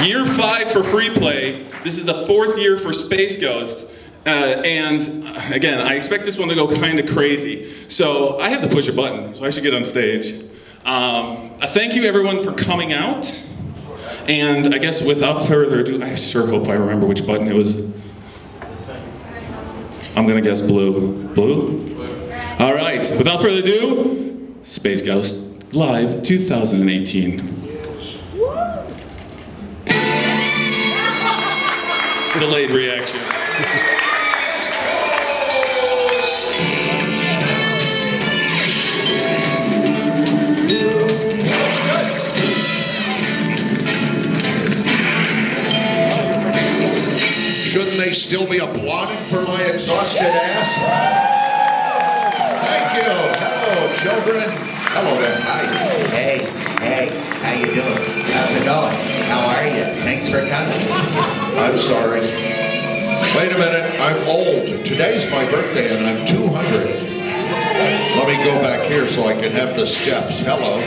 Year 5 for free play. This is the 4th year for Space Ghost. And again, I expect this one to go kind of crazy. So I have to push a button, so I should get on stage. Thank you everyone for coming out. And I guess without further ado, I sure hope I remember which button it was. I'm gonna guess blue. Blue? All right, without further ado, Space Ghost Live 2018. Delayed reaction. Shouldn't they still be applauding for my exhausted ass? Thank you. Hello, children. Hello there. Hi. Hey, how you doing? How's it going? How are you? Thanks for coming. I'm sorry. Wait a minute. I'm old. Today's my birthday and I'm 200. Let me go back here so I can have the steps. Hello.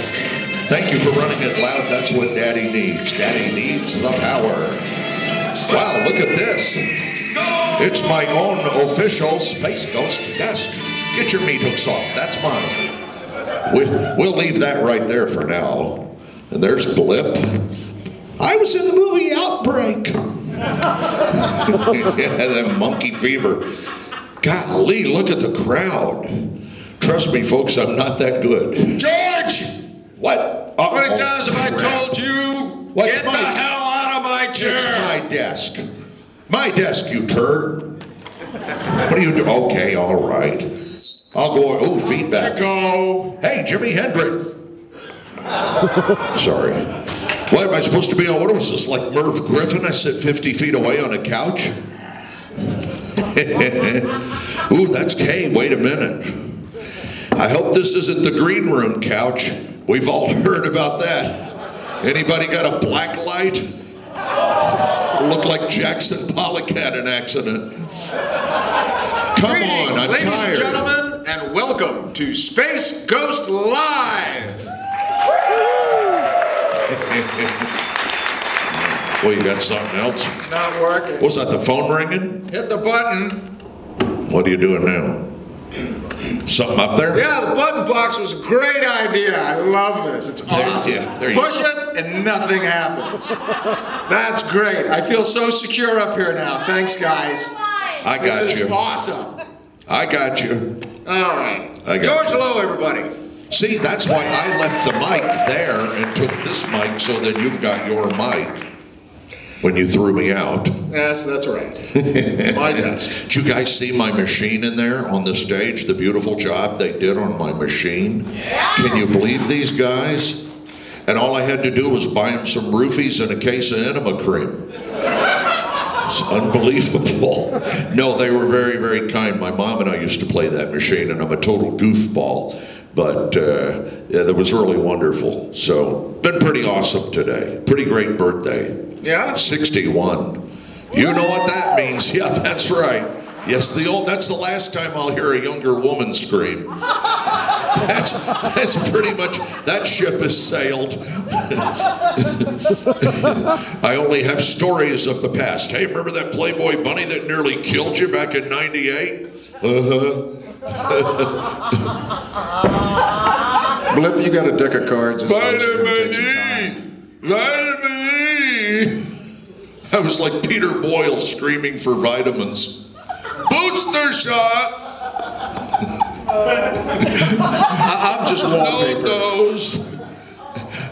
Thank you for running it loud. That's what Daddy needs. Daddy needs the power. Wow, look at this. It's my own official Space Ghost desk. Get your meat hooks off. That's mine. We'll leave that right there for now. And there's Blip. I was in the movie Outbreak. Yeah, that monkey fever. Golly, look at the crowd. Trust me, folks, I'm not that good. George! What? How many times have I told you? What's Get the hell out of my chair! It's my desk. My desk, you turd. What do you do? Okay, all right. I'll go. Oh, feedback. Go. Hey, Jimi Hendrix. Sorry. What am I supposed to be on? What was this, like Merv Griffin? I sit 50 feet away on a couch. Ooh, that's Kay. Wait a minute. I hope this isn't the green room couch. We've all heard about that. Anybody got a black light? Looked like Jackson Pollock had an accident. Come on, I'm ladies tired. and gentlemen, and welcome to Space Ghost Live. Well, you got something else? It's not working. Was that the phone ringing? Hit the button. What are you doing now? Something up there? Yeah, the button box was a great idea. I love this. It's awesome. There you Push it and nothing happens. That's great. I feel so secure up here now. Thanks, guys. I got This you. is awesome. I got you. All right. I got George Lowe, everybody. See, that's why I left the mic there and took this mic so that you've got your mic when you threw me out. Yes, that's right. My desk. Did you guys see my machine in there on the stage? The beautiful job they did on my machine? Can you believe these guys? And all I had to do was buy them some roofies and a case of enema cream. It's unbelievable. No, they were very, very kind. My mom and I used to play that machine, and I'm a total goofball. But yeah, that was really wonderful. So, been pretty awesome today. Pretty great birthday. Yeah? 61. You know what that means. Yeah, that's right. Yes, that's the last time I'll hear a younger woman scream. That's pretty much, that ship has sailed. I only have stories of the past. Hey, remember that Playboy bunny that nearly killed you back in '98? Blip, you got a deck of cards. Vitamin E! Vitamin E! I was like Peter Boyle screaming for vitamins. Booster shot! I'm just wallpaper. No dose.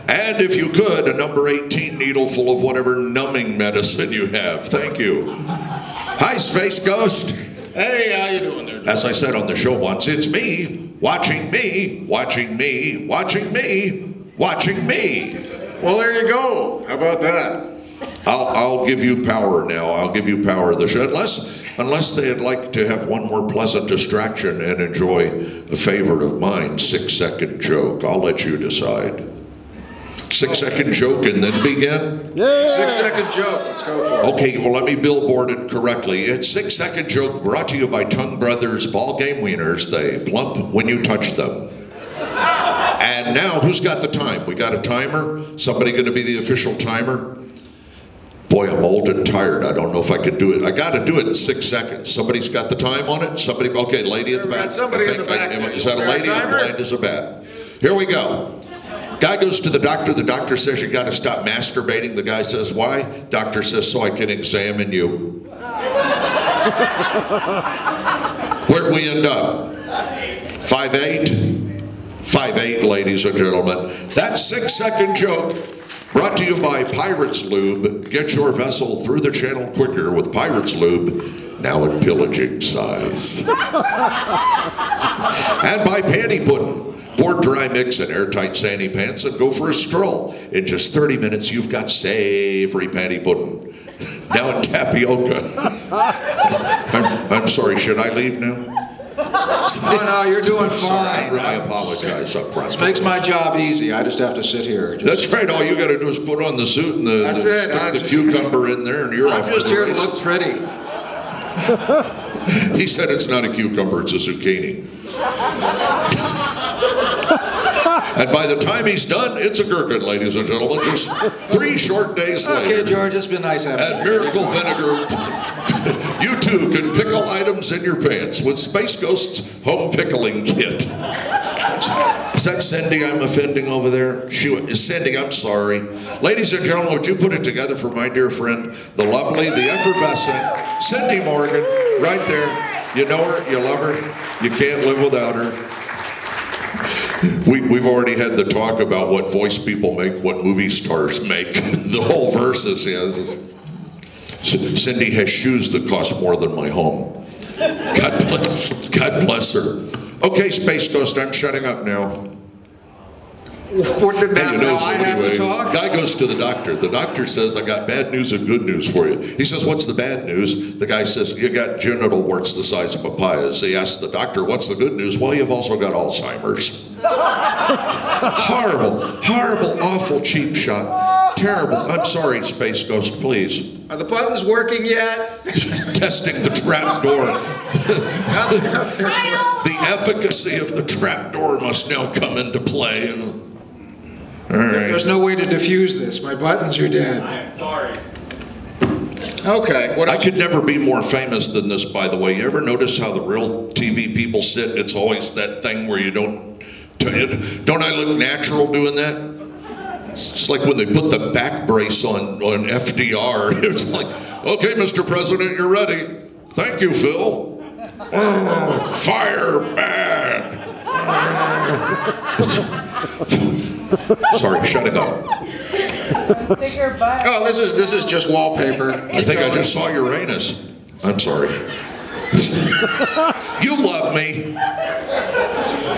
And if you could, a number 18 needle full of whatever numbing medicine you have. Thank you. Hi, Space Ghost. Hey, how you doing there? As I said on the show once, it's me, watching me, watching me, watching me, watching me. Well, there you go. How about that? I'll give you power now. I'll give you power of the show. Unless they'd like to have one more pleasant distraction and enjoy a favorite of mine, 6-second joke. I'll let you decide. 6-second joke and then begin? Yeah. 6-second joke. Let's go for it. Okay, well, let me billboard it correctly. It's 6-second joke brought to you by Tongue Brothers Ball Game Wieners. They plump when you touch them. And now, who's got the time? We got a timer? Somebody going to be the official timer? Boy, I'm old and tired. I don't know if I could do it. I got to do it in 6 seconds. Somebody's got the time on it? Somebody, okay, lady at the back. Somebody in the back. Is that a lady or blind as a bat? Here we go. Guy goes to the doctor. The doctor says, you got to stop masturbating. The guy says, why? Doctor says, so I can examine you. Where'd we end up? 5'8"? 5'8", ladies and gentlemen. That 6-second joke brought to you by Pirates Lube. Get your vessel through the channel quicker with Pirates Lube, now in pillaging size. And by Panty Pudding. Pour dry mix in airtight sandy pants and go for a stroll. In just 30 minutes, you've got savory panty pudding. Now in tapioca. I'm sorry, should I leave now? Oh, no, you're doing fine. I apologize up front. This makes my job easy. I just have to sit here. That's right. All you got to do is put on the suit and the cucumber in there, and you're off. I'm just here to look pretty. He said it's not a cucumber, it's a zucchini. And by the time he's done, it's a gherkin, ladies and gentlemen. Just 3 short days later. Okay, George, it's been nice having you. At Miracle Vinegar, you too can pickle items in your pants with Space Ghost's Home Pickling Kit. Is that Cindy I'm offending over there? Cindy, I'm sorry. Ladies and gentlemen, would you put it together for my dear friend, the lovely, the effervescent Cindy Morgan, right there. You know her, you love her, you can't live without her. We've already had the talk about what voice people make, what movie stars make. The whole verse is, Cindy has shoes that cost more than my home. God bless her. Okay, Space Ghost, I'm shutting up now. Now I have to talk? Guy goes to the doctor. The doctor says, I got bad news and good news for you. He says, what's the bad news? The guy says, you got genital warts the size of papayas. He asks the doctor, what's the good news? Well, you've also got Alzheimer's. Horrible, awful cheap shot. Terrible. I'm sorry, Space Ghost, please. Are the buttons working yet? Testing the trap door. The efficacy of the trap door must now come into play. All right. There's no way to diffuse this. My buttons are dead. I'm sorry. Okay. I could never be more famous than this, by the way. You ever notice how the real TV people sit? It's always that thing where you don't I look natural doing that? It's like when they put the back brace on FDR. It's like, okay, Mr. President, you're ready. Thank you, Phil. Fire back. Sorry, shut it up. Oh, this is just wallpaper. I think I just saw Uranus. I'm sorry. You love me.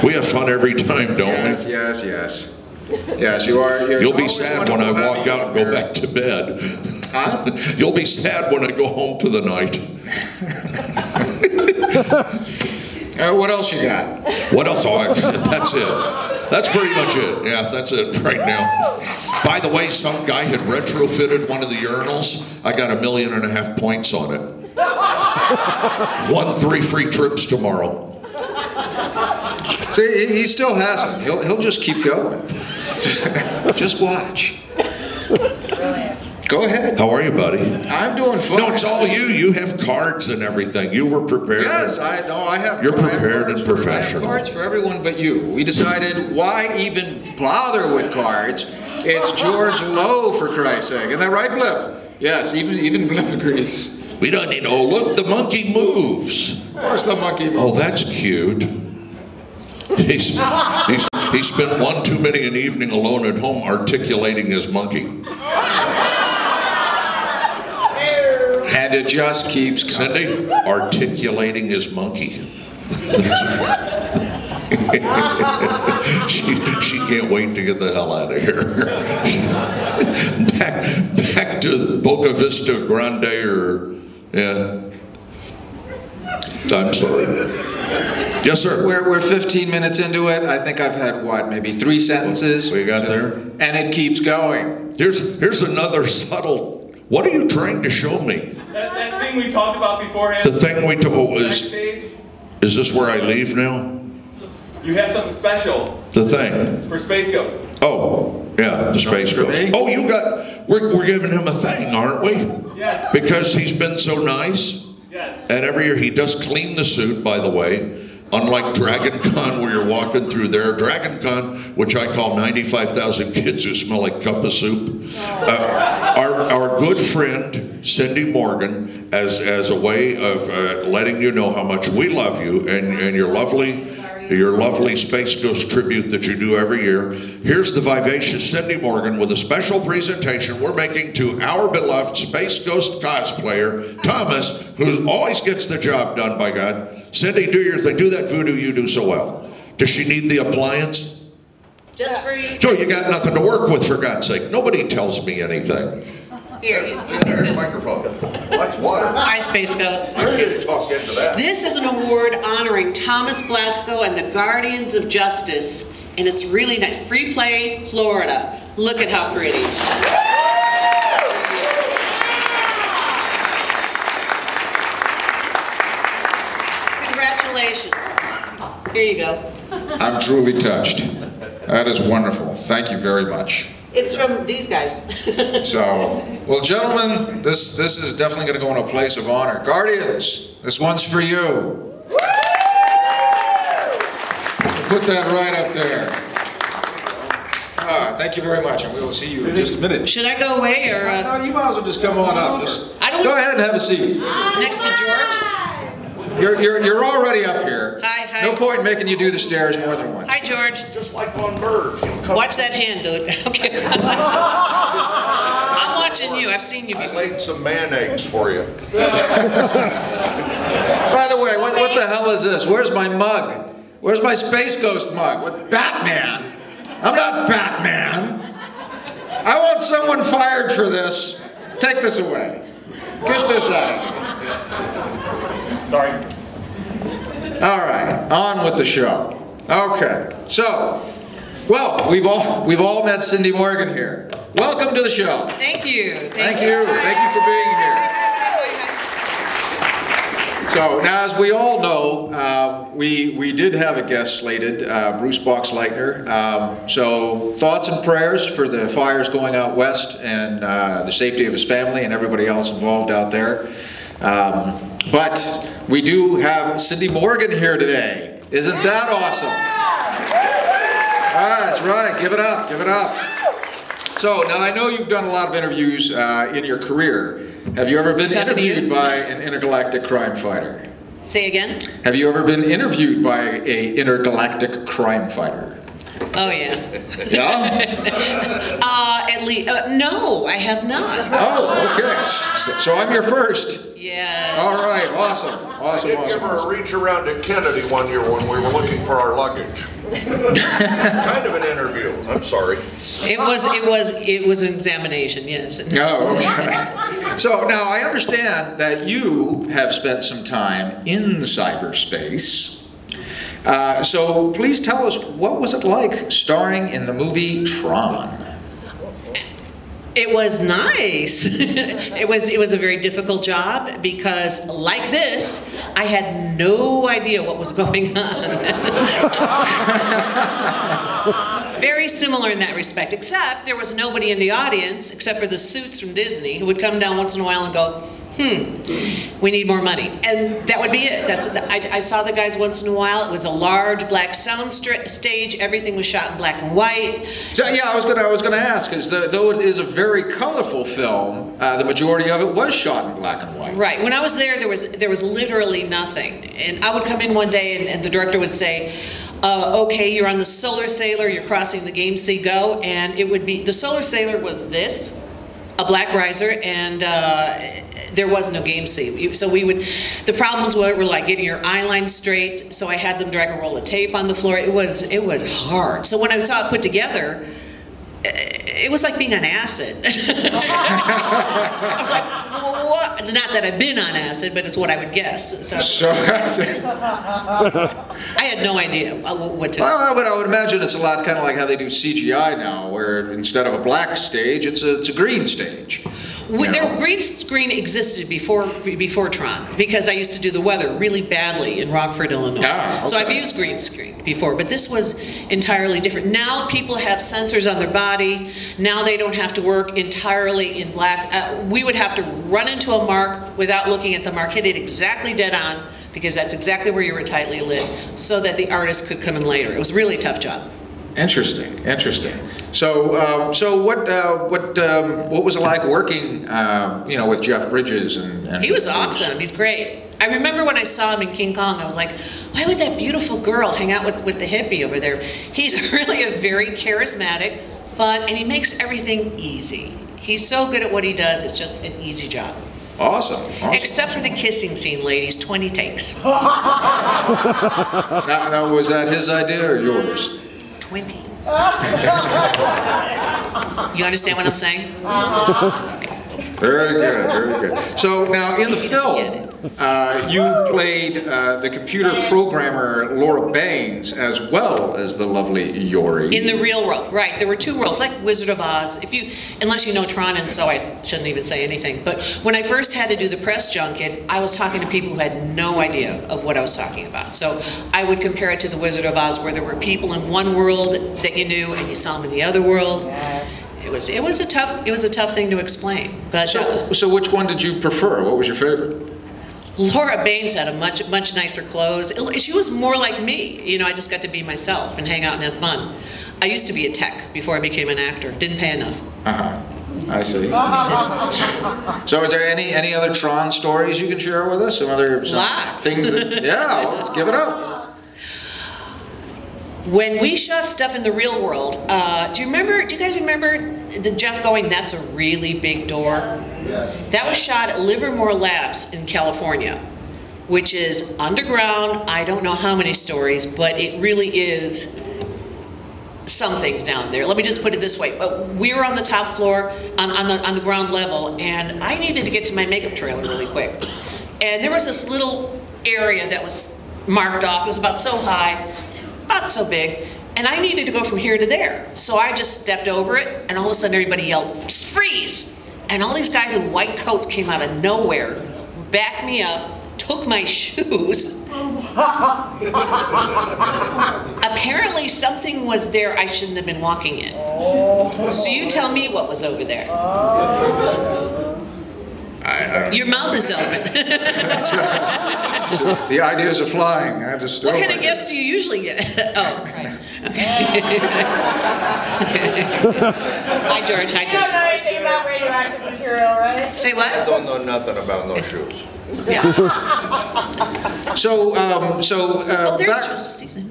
We have fun every time, don't we? Yes. Yes, you are. You'll be sad when I walk out and go back to bed. Huh? You'll be sad when I go home for the night. What else you got? What else? Oh, that's it. That's pretty much it. Yeah, that's it right now. By the way, some guy had retrofitted one of the urinals. I got 1.5 million points on it. Won 3 free trips tomorrow. See, he still has them. He'll just keep going. Just watch. Go ahead. How are you, buddy? I'm doing fine. No, it's all you. You have cards and everything. You were prepared. Yes, I have. You're prepared and professional. I have cards for everyone but you. We decided, why even bother with cards? It's George Lowe, for Christ's sake. Isn't that right, Blip? Yes, even Blip agrees. We don't need. Oh, look, the monkey moves. Of course, the monkey moves. Oh, that's cute. He spent one too many an evening alone at home articulating his monkey. And it just keeps coming. Cindy, articulating his monkey. she can't wait to get the hell out of here. back to Boca Vista Grande I'm sorry. Yes, sir. We're 15 minutes into it. I think I've had, maybe 3 sentences? We got there? And it keeps going. Here's another subtle. What are you trying to show me? That thing we talked about beforehand. The thing we talked is this where I leave now? You have something special. The thing. For Space Ghost. Oh, yeah, the Space Ghost. Oh, you got. we're giving him a thing, aren't we? Yes. Because he's been so nice. Yes. And every year he does clean the suit, by the way. Unlike Dragon Con, where you're walking through there. Dragon Con, which I call 95,000 kids who smell like cup of soup. Our good friend, Cindy Morgan, as a way of letting you know how much we love you and your lovely Space Ghost tribute that you do every year. Here's the vivacious Cindy Morgan with a special presentation we're making to our beloved Space Ghost cosplayer, Thomas, who always gets the job done, by God. Cindy, do your thing. Do that voodoo you do so well. Does she need the appliance? Just for you. So you got nothing to work with, for God's sake. Nobody tells me anything. Here, There's the microphone. That's water. Hi, Space Ghost. You're going to talk into that. This is an award honoring Thomas Blasco and the Guardians of Justice, and it's really nice. Free Play, Florida. Look at how pretty. Congratulations. Here you go. I'm truly touched. That is wonderful. Thank you very much. It's from these guys. So, well, gentlemen, this is definitely going to go in a place of honor. Guardians, this one's for you. Put that right up there. Thank you very much, and we will see you in just a minute. Should I go away or? No, you might as well just come on up. Just go ahead and have a seat. Next to George. You're already up here. Hi. No point in making you do the stairs more than once. Hi, George. Just like on Merv. Watch that hand, dude. Okay. I'm watching you. I've seen you I before. made some mayonnaise for you. By the way, what the hell is this? Where's my mug? Where's my Space Ghost mug? What? Batman? I'm not Batman. I want someone fired for this. Take this away. Get this out of here. Sorry. All right, on with the show. Okay, so, well, we've all met Cindy Morgan here. Welcome to the show. Thank you. Thank you for being here. So now, as we all know, we did have a guest slated, Bruce Boxleitner. So thoughts and prayers for the fires going out west and the safety of his family and everybody else involved out there. But we do have Cindy Morgan here today. Isn't that awesome? That's right. Give it up. Give it up. So now I know you've done a lot of interviews in your career. Have you ever been interviewed by an intergalactic crime fighter? Say again? Have you ever been interviewed by an intergalactic crime fighter? Oh, yeah. Yeah? At least, no, I have not. Oh, okay. So I'm your first. Yes. All right, awesome. Awesome, I did give her a reach around at Kennedy one year when we were looking for our luggage. Kind of an interview. I'm sorry. It was an examination, yes. Oh, okay. So now I understand that you have spent some time in cyberspace. So please tell us, what was it like starring in the movie Tron? It was nice. It was a very difficult job because, like this, I had no idea what was going on. Very similar in that respect, except there was nobody in the audience except for the suits from Disney who would come down once in a while and go, we need more money. And that would be it. I saw the guys once in a while. It was a large black sound stage. Everything was shot in black and white. So yeah, I was gonna ask, because though it is a very colorful film, the majority of it was shot in black and white. Right. When I was there was literally nothing. And I would come in one day and the director would say, okay, you're on the Solar Sailor, you're crossing the Game Sea, go. And it would be, the Solar Sailor was this, a black riser, and there was no Game Sea. So the problems were like getting your eye line straight, so I had them drag a roll of tape on the floor. It was hard. So when I saw it put together, it was like being on acid. I was like, well, what? Not that I've been on acid, but it's what I would guess. So I had no idea what to do. Well, I would imagine it's a lot kind of like how they do CGI now, where instead of a black stage, it's a green stage. Their green screen existed before Tron, because I used to do the weather really badly in Rockford, Illinois. Ah, okay. So I've used green screen. before, but this was entirely different. Now people have sensors on their body. Now they don't have to work entirely in black. We would have to run into a mark without looking at the mark, hit it exactly dead on, because that's exactly where you were tightly lit, so that the artist could come in later. It was a really tough job. Interesting, interesting. So, what was it like working, you know, with Jeff Bridges and He was awesome. He's great. I remember when I saw him in King Kong, I was like, why would that beautiful girl hang out with the hippie over there? He's really a very charismatic, fun, and he makes everything easy. He's so good at what he does, it's just an easy job. Awesome. Except for the kissing scene, ladies, 20 takes. Now, was that his idea or yours? 20. You understand what I'm saying? Okay. Very good, very good. So now in the film, you played the computer programmer Laura Baines as well as the lovely Yori. In the real world, right. There were two worlds, like Wizard of Oz. Unless you know Tron, and so I shouldn't even say anything. But when I first had to do the press junket, I was talking to people who had no idea of what I was talking about. So I would compare it to the Wizard of Oz, where there were people in one world that you knew and you saw them in the other world. Yes. It was a tough thing to explain. But so which one did you prefer? What was your favorite? Laura Baines had a much nicer clothes. She was more like me. You know, I just got to be myself and hang out and have fun. I used to be a tech before I became an actor. Didn't pay enough. I see. So is there any other Tron stories you can share with us? Some Lots. Things that, yeah, well, let's give it up. When we shot stuff in the real world, do you guys remember the Jeff going, "That's a really big door"? Yes. That was shot at Livermore Labs in California, which is underground. I don't know how many stories, but it really is something's down there. Let me just put it this way. We were on the top floor, on the ground level, and I needed to get to my makeup trailer really quick. And there was this little area that was marked off. It was about so high, about so big, and I needed to go from here to there. So I just stepped over it, and all of a sudden everybody yelled, "Freeze!" And all these guys in white coats came out of nowhere, backed me up, took my shoes. Apparently something was there I shouldn't have been walking in. So you tell me what was over there. Your mouth is open. So the ideas are flying. I just What kind of guests do you usually get? Oh, right. Okay. Hi, George. Hi, You don't know anything about radioactive material, right? Say what? I don't know nothing about no shoes. Yeah.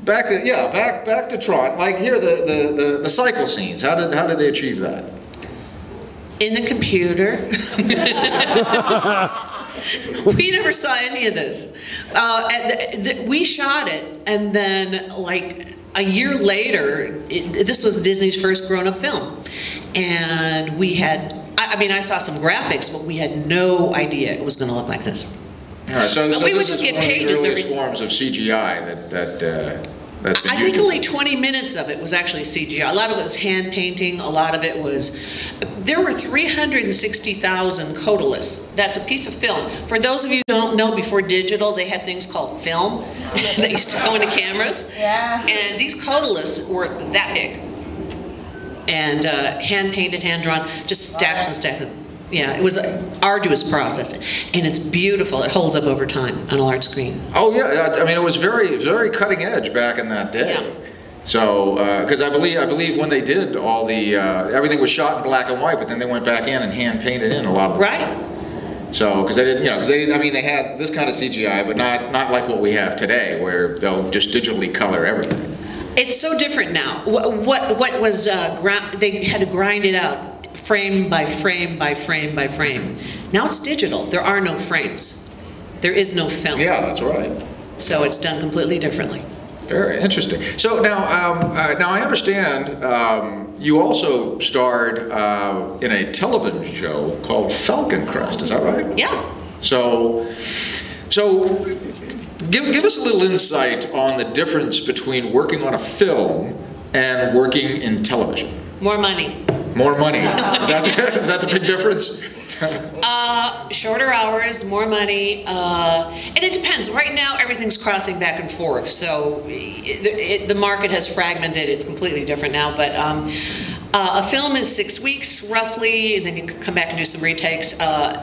Back to Tron. Like here, the cycle scenes. How did they achieve that? In the computer. We never saw any of this. We shot it, and then like a year later, this was Disney's first grown-up film, and we had. I mean, I saw some graphics, but we had no idea it was going to look like this. All right, so we would just get pages every forms of CGI that I think only 20 minutes of it was actually CGI. A lot of it was hand painting. A lot of it was. There were 360,000 codaliths. That's a piece of film. For those of you who don't know, before digital, they had things called film that used to go into cameras. Yeah. And these codaliths were that big. And hand painted, hand drawn, just stacks and stacks of. Yeah, it was an arduous process, and it's beautiful. It holds up over time on a large screen. Oh yeah, I mean it was very, very cutting edge back in that day. Yeah. So, because I believe when they did all the everything was shot in black and white, but then they went back in and hand painted in a lot of it. Right. So, because they didn't, they had this kind of CGI, but not like what we have today, where they'll just digitally color everything. It's so different now. What was they had to grind it out. Frame by frame by frame by frame. Now it's digital. There are no frames. There is no film. Yeah, that's right. So it's done completely differently. Very interesting. So now I understand you also starred in a television show called Falcon Crest. Is that right? Yeah. So give us a little insight on the difference between working on a film and working in television. More money. More money. Is that the big difference? Shorter hours, more money, and it depends. Right now, everything's crossing back and forth, so the market has fragmented. It's completely different now, but a film is 6 weeks, roughly, and then you can come back and do some retakes.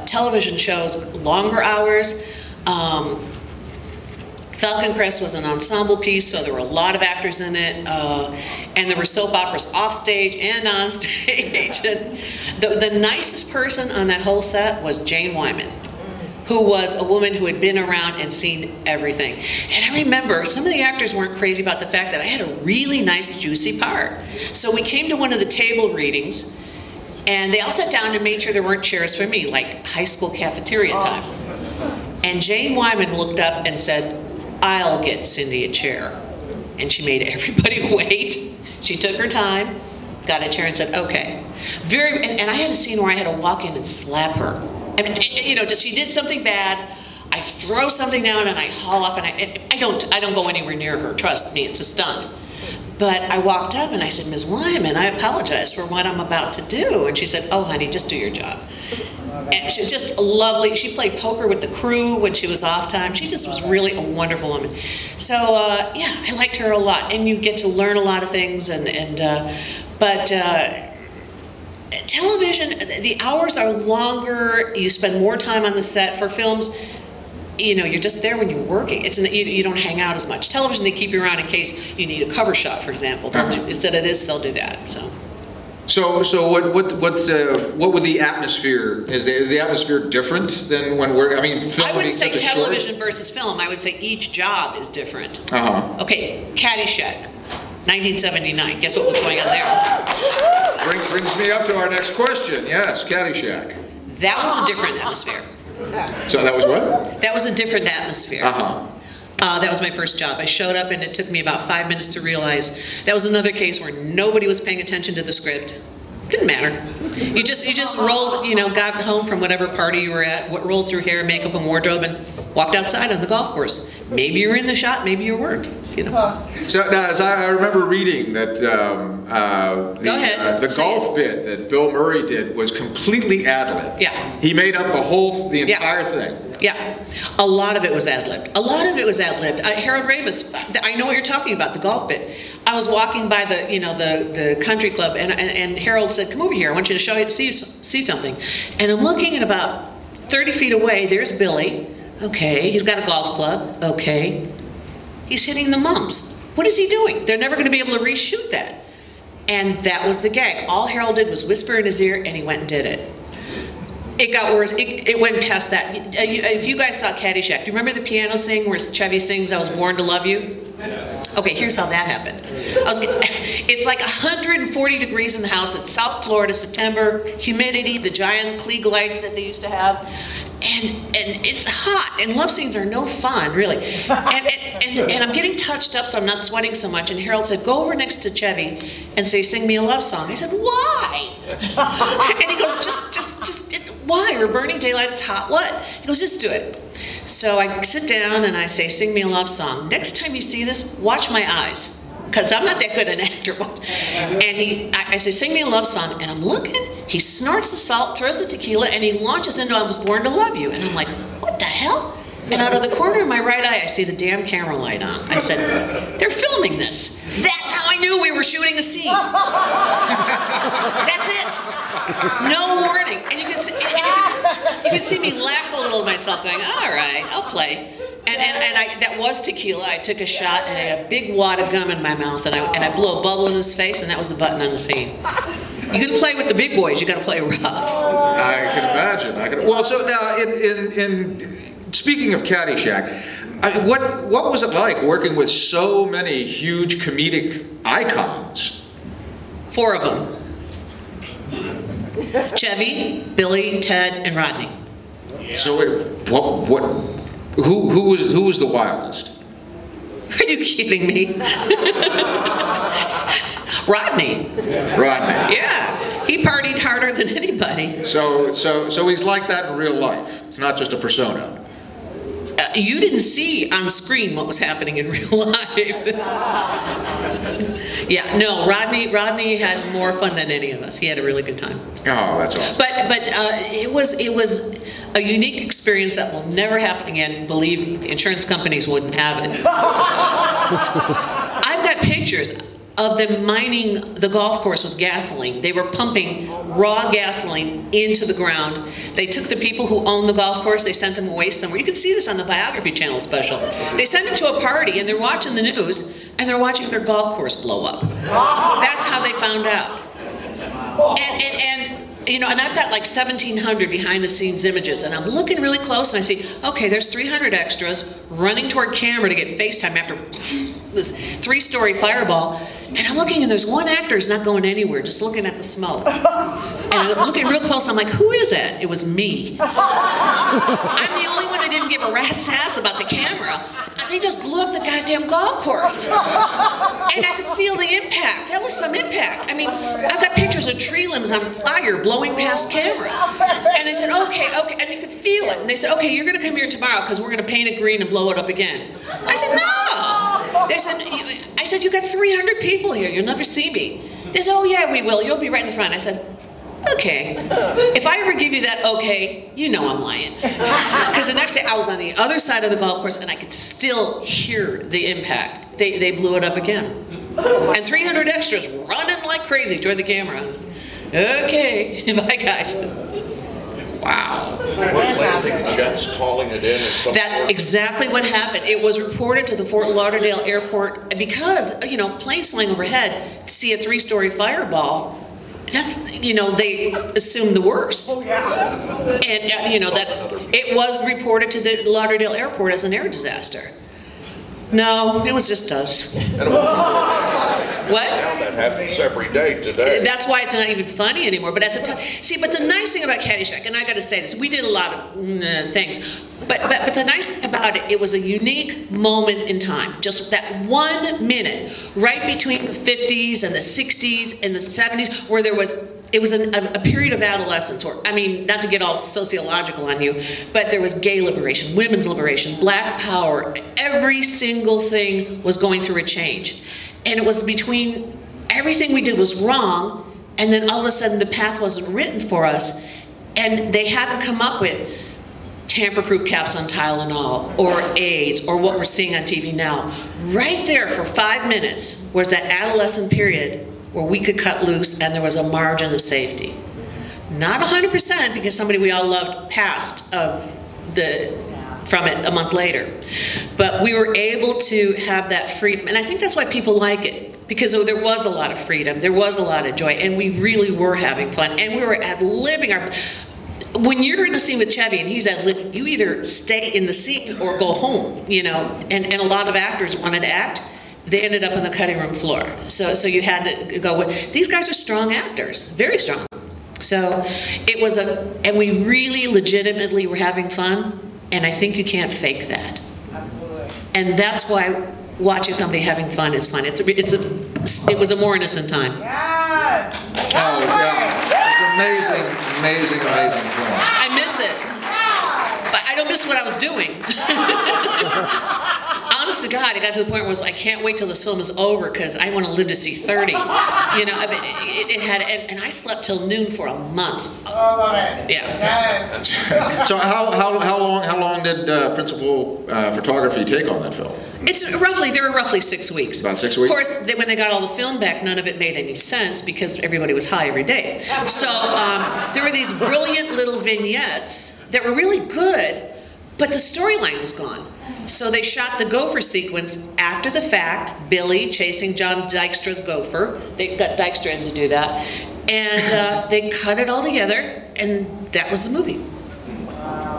Television shows, longer hours. Falcon Crest was an ensemble piece, so there were a lot of actors in it, and there were soap operas off stage and on stage. And the nicest person on that whole set was Jane Wyman, who was a woman who had been around and seen everything. And I remember some of the actors weren't crazy about the fact that I had a really nice, juicy part. So we came to one of the table readings, and they all sat down and made sure there weren't chairs for me, like high school cafeteria time. And Jane Wyman looked up and said, "I'll get Cindy a chair." And she made everybody wait. She took her time, got a chair and said, "Okay." And I had a scene where I had to walk in and slap her. I mean, you know, just she did something bad, I throw something down and I haul off, and I don't go anywhere near her. Trust me, it's a stunt. But I walked up and I said, "Ms. Wyman, I apologize for what I'm about to do." And she said, "Oh, honey, just do your job." And she was just lovely. She played poker with the crew when she was off time. She just was really a wonderful woman. So yeah, I liked her a lot. And you get to learn a lot of things. But television, the hours are longer. You spend more time on the set. For films, you know, you're just there when you're working. You don't hang out as much. Television, they keep you around in case you need a cover shot, for example. Instead of this, they'll do that. So what would the atmosphere, is the atmosphere different than when we're, I mean, film I wouldn't say such a television short... versus film. I would say each job is different. Okay, Caddyshack, 1979. Guess what was going on there? Brings me up to our next question. Yes, Caddyshack. That was a different atmosphere. So that was what? That was a different atmosphere. That was my first job. I showed up and it took me about 5 minutes to realize that was another case where nobody was paying attention to the script. Didn't matter. You just rolled, you know, got home from whatever party you were at, rolled through hair, makeup, and wardrobe, and walked outside on the golf course. Maybe you were in the shot, maybe you weren't. You know. So now, as I remember reading that the golf bit that Bill Murray did was completely ad-lib. Yeah. He made up the entire thing. Yeah, a lot of it was ad-libbed. Harold Ramis, I know what you're talking about, the golf bit. I was walking by the country club, and Harold said, "Come over here, I want you to see something." And I'm looking, at about 30 feet away, there's Billy. Okay, he's got a golf club. Okay, he's hitting the mums. What is he doing? They're never going to be able to reshoot that. And that was the gag. All Harold did was whisper in his ear, and he went and did it. It got worse. It went past that. If you guys saw Caddyshack, do you remember the piano sing where Chevy sings, "I was born to love you"? Okay, here's how that happened. It's like 140 degrees in the house. It's South Florida, September, humidity, the giant Klieg lights that they used to have. And it's hot, and love scenes are no fun, really. And I'm getting touched up so I'm not sweating so much. And Harold said, "Go over next to Chevy and say, 'Sing me a love song.'" I said, "Why?" And he goes, "Why? We're burning daylight, it's hot, what?" He goes, "Just do it." So I sit down and I say, "Sing me a love song. Next time you see this, watch my eyes, because I'm not that good an actor." And I say, "Sing me a love song," and I'm looking, he snorts the salt, throws the tequila, and he launches into "I was born to love you." And I'm like, what the hell? And out of the corner of my right eye, I see the damn camera light on. I said, "They're filming this." That's how I knew we were shooting a scene. That's it. No warning. And you can see me laugh a little at myself going, "All right, I'll play." And that was tequila. I took a shot and I had a big wad of gum in my mouth, and I blew a bubble in his face, and that was the button on the scene. You can play with the big boys. You got to play rough. I can imagine. Well, so now in speaking of Caddyshack, what was it like working with so many huge comedic icons? 4 of them. Chevy, Billy, Ted, and Rodney. So who was the wildest? Are you kidding me? Rodney. Rodney. Yeah, he partied harder than anybody. So he's like that in real life. It's not just a persona. You didn't see on screen what was happening in real life. Yeah, no, Rodney had more fun than any of us. He had a really good time. Oh, that's awesome. But it was a unique experience that will never happen again. Believe me, insurance companies wouldn't have it. I've got pictures of them mining the golf course with gasoline. They were pumping raw gasoline into the ground. They took the people who owned the golf course, they sent them away somewhere. You can see this on the Biography Channel special. They sent them to a party and they're watching the news and they're watching their golf course blow up. That's how they found out. And you know, and I've got like 1,700 behind the scenes images, and I'm looking really close, and I see, okay, there's 300 extras running toward camera to get FaceTime after this 3-story fireball, and I'm looking, and there's one actor who's not going anywhere, just looking at the smoke. And I'm looking real close, I'm like, who is that? It was me. I'm the only one who didn't give a rat's ass about the camera. They just blew up the goddamn golf course. And I could feel the impact. That was some impact. I mean, I've got pictures of tree limbs on fire blowing past camera. And they said, okay, and you could feel it. And they said, okay, you're gonna come here tomorrow because we're gonna paint it green and blow it up again. I said, no. They said, I said, you got 300 people here, you'll never see me. They said, oh yeah, we will, you'll be right in the front. I said, okay. If I ever give you that okay, you know I'm lying. Because the next day I was on the other side of the golf course and I could still hear the impact. They blew it up again. And 300 extras running like crazy toward the camera. Okay, bye guys. Wow. Landing jets calling it in or something? That's exactly what happened. It was reported to the Fort Lauderdale airport because, you know, planes flying overhead see a 3-story fireball. That's, you know, they assume the worst. And, you know, that it was reported to the Lauderdale airport as an air disaster. No, it was just us. What? Now that happens every day today. That's why it's not even funny anymore. But at the time, see, but the nice thing about Caddyshack, and I got to say this, we did a lot of things, but the nice thing about it, it was a unique moment in time. Just that 1 minute, right between the 50s and the 60s and the 70s, where it was a period of adolescence, or, I mean, not to get all sociological on you, but there was gay liberation, women's liberation, black power. Every single thing was going through a change. And it was between everything we did was wrong, and then all of a sudden the path wasn't written for us, and they hadn't come up with tamper-proof caps on Tylenol, or AIDS, or what we're seeing on TV now. Right there for 5 minutes was that adolescent period where we could cut loose and there was a margin of safety. Not 100%, because somebody we all loved passed from it a month later. But we were able to have that freedom, and I think that's why people like it, because there was a lot of freedom, there was a lot of joy, and we really were having fun, and we were ad-libbing our... When you're in a scene with Chevy and he's ad-libbing, you either stay in the scene or go home, you know, and a lot of actors wanted to act. They ended up on the cutting room floor. So you had to go with, these guys are strong actors, very strong. So it was and we really legitimately were having fun, and I think you can't fake that. Absolutely. And that's why watching somebody having fun is fun. It was a more innocent time. Yes. Oh, yeah. It's amazing film. I miss it. But I don't miss what I was doing. Honest to God, it got to the point where I can't wait till this film is over because I want to live to see 30. You know, I mean, it had, and I slept till noon for a month. Oh, I love it. Yeah. Yes. So how long did principal photography take on that film? There were roughly 6 weeks. About 6 weeks? Of course, when they got all the film back, none of it made any sense because everybody was high every day. So there were these brilliant little vignettes that were really good, but the storyline was gone. So they shot the gopher sequence after the fact, Billy chasing John Dykstra's gopher. They got Dykstra in to do that. And they cut it all together, and that was the movie.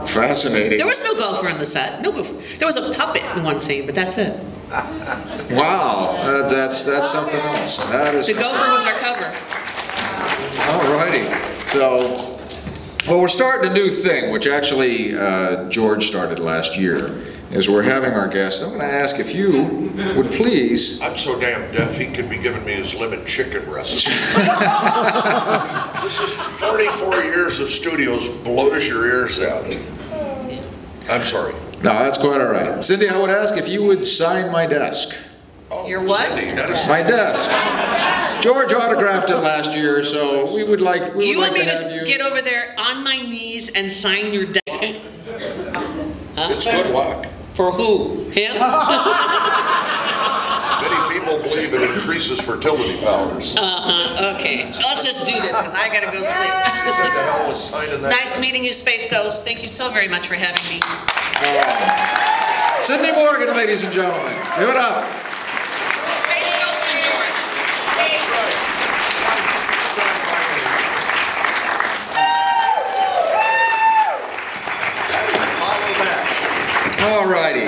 Fascinating. There was no gopher on the set, no gopher. There was a puppet in one scene, but that's it. Wow, that's something else. That is. The gopher was our cover. All righty. So, well, we're starting a new thing, which actually George started last year, is we're having our guests. I'm going to ask if you would please. I'm so damn deaf, he could be giving me his lemon chicken recipe. This is 44 years of studios, blows your ears out. I'm sorry. No, that's quite all right. Cindy, I would ask if you would sign my desk. Your what? My desk. George autographed it last year, so we would like You want me to to have you. get over there on my knees and sign your deck? It's good luck. For who? Him? Many people believe it increases fertility powers. Okay. Let's just do this because I gotta go sleep. What the hell was signing that? Nice meeting you, Space Ghost. Thank you so very much for having me. Sydney Morgan, ladies and gentlemen. Give it up. Space Ghost and George. All righty.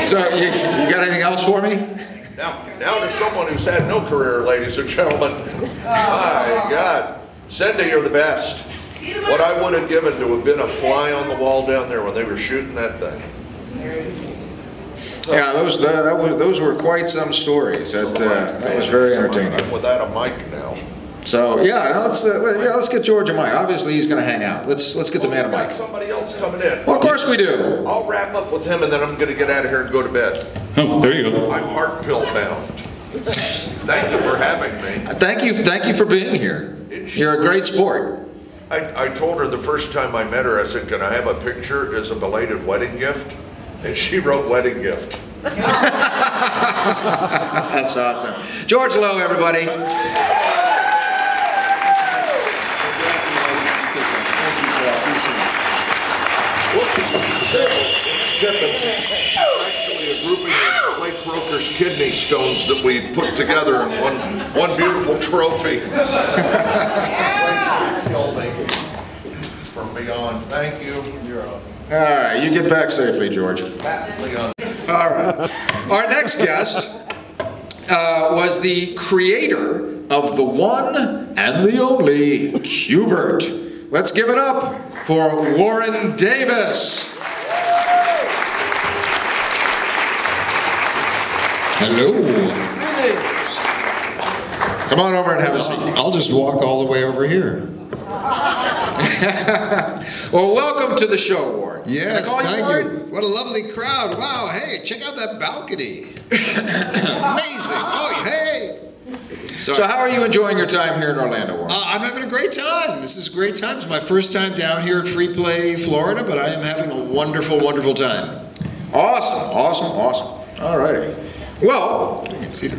So, you got anything else for me? Now to someone who's had no career, ladies and gentlemen. My God. Cindy, you're the best. What I would have given to have been a fly on the wall down there when they were shooting that thing. Yeah, those were quite some stories. That was very entertaining. I'm without a mic now. So yeah, let's get George a mic. Obviously, he's going to hang out. Let's get the man a mic. Somebody else coming in. Well, of course we do. I'll wrap up with him and then I'm going to get out of here and go to bed. Oh, there you go. I'm heart pill bound. Thank you for having me. Thank you for being here. You're a great sport. I told her the first time I met her, I said, can I have a picture as a belated wedding gift? And she wrote wedding gift. That's awesome. George Lowe, everybody. It's typical. It's actually a grouping of Clay Croker's kidney stones that we put together in one beautiful trophy. From beyond. Thank you. You're awesome. All right, you get back safely, George. Leon. All right. Our next guest was the creator of the one and the only Q Bert. Let's give it up for Warren Davis. Hello. Come on over and have a seat. I'll just walk all the way over here. Well, welcome to the show, Warren. Yes, thank Warren? you. What a lovely crowd. Wow, hey, check out that balcony. Amazing. Oh, hey. So how are you enjoying your time here in Orlando, Warren? I'm having a great time. This is a great time. It's my first time down here at Free Play, Florida, but I am having a wonderful, wonderful time. Awesome. All right. Well,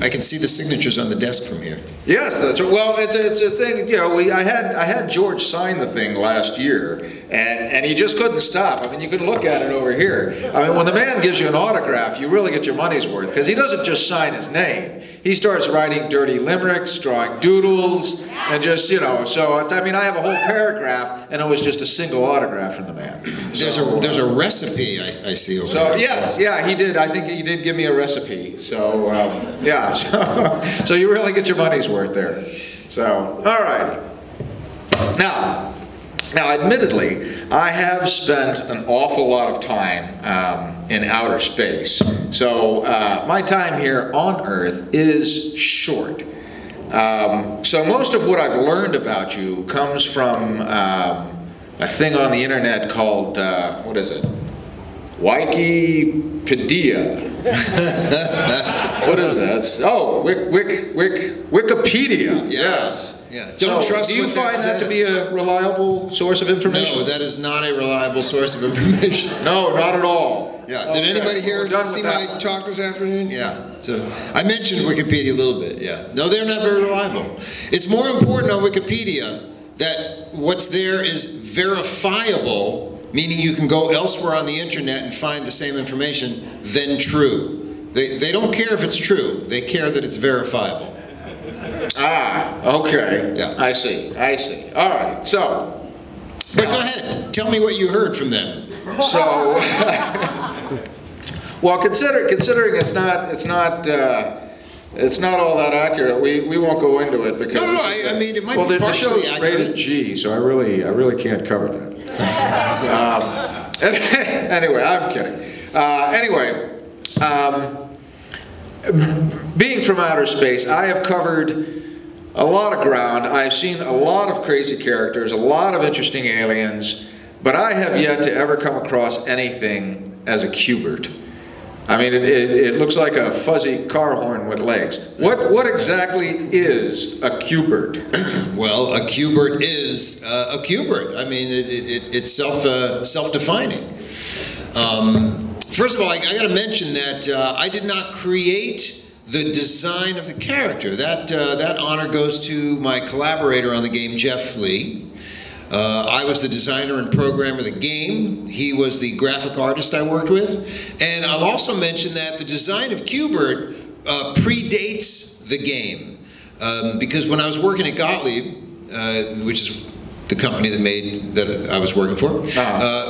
I can see the signatures on the desk from here. yes, that's right. Well, it's a thing. You know, I had George sign the thing last year, and he just couldn't stop. I mean, you can look at it over here. I mean, when the man gives you an autograph, you really get your money's worth because he doesn't just sign his name. He starts writing dirty limericks, drawing doodles, and just So I mean, I have a whole paragraph, and it was just a single autograph from the man. There's a recipe I see over So there. yes, yeah, he did. I think he did give me a recipe. So yeah, so you really get your money's worth there. So all right. Now, admittedly, I have spent an awful lot of time in outer space. So my time here on Earth is short. So most of what I've learned about you comes from a thing on the internet called what is it? Wikipedia. What is that? Oh, Wikipedia. Yes. Yeah. Don't trust do you what find that to be a reliable source of information? No, that is not a reliable source of information. No, not at all. Yeah. Did anybody here see my talk this afternoon? Yeah. So I mentioned Wikipedia a little bit. Yeah. No, they're not very reliable. It's more important on Wikipedia that what's there is verifiable, meaning you can go elsewhere on the internet and find the same information, than true. They don't care if it's true. They care that it's verifiable. Ah, okay. Yeah. I see. All right. So. But go ahead. Tell me what you heard from them. So. Well, considering it's not all that accurate. We won't go into it because. No, I mean it might be the show partially is accurate. rated G, so I really can't cover that. Anyway, I'm kidding. Being from outer space, I have covered a lot of ground. I've seen a lot of crazy characters, a lot of interesting aliens. but I have yet to ever come across anything as a Q Bert. I mean, it looks like a fuzzy car horn with legs. What exactly is a Q Bert? Well, a Q Bert is a Q Bert. I mean, it's self-defining. First of all, I got to mention that I did not create the design of the character. That honor goes to my collaborator on the game, Jeff Lee. I was the designer and programmer of the game. He was the graphic artist I worked with. And I'll also mention that the design of Q Bert predates the game. Because when I was working at Gottlieb, which is the company that I was working for,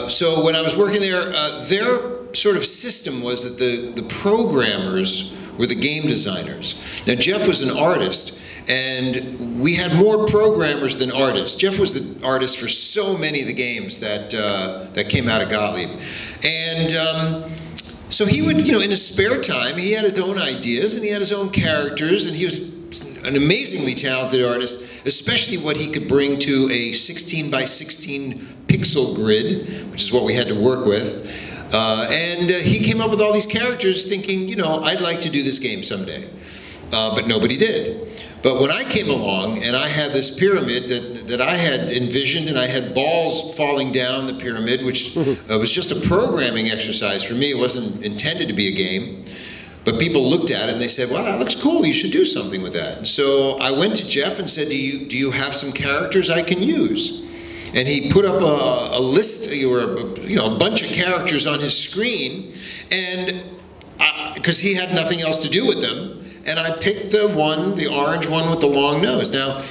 so when I was working there, their sort of system was that the programmers were the game designers. Now, Jeff was an artist, and we had more programmers than artists. Jeff was the artist for so many of the games that came out of Gottlieb. And so he would, in his spare time, he had his own ideas, and he had his own characters, and he was an amazingly talented artist, especially what he could bring to a 16 by 16 pixel grid, which is what we had to work with. And he came up with all these characters thinking, I'd like to do this game someday. But nobody did. But when I came along and I had this pyramid that I had envisioned, and I had balls falling down the pyramid, which was just a programming exercise for me. It wasn't intended to be a game. But people looked at it and they said, well, that looks cool. You should do something with that. And so I went to Jeff and said, do you have some characters I can use? And he put up a list, or a bunch of characters on his screen, and because he had nothing else to do with them. And I picked the orange one with the long nose. Now,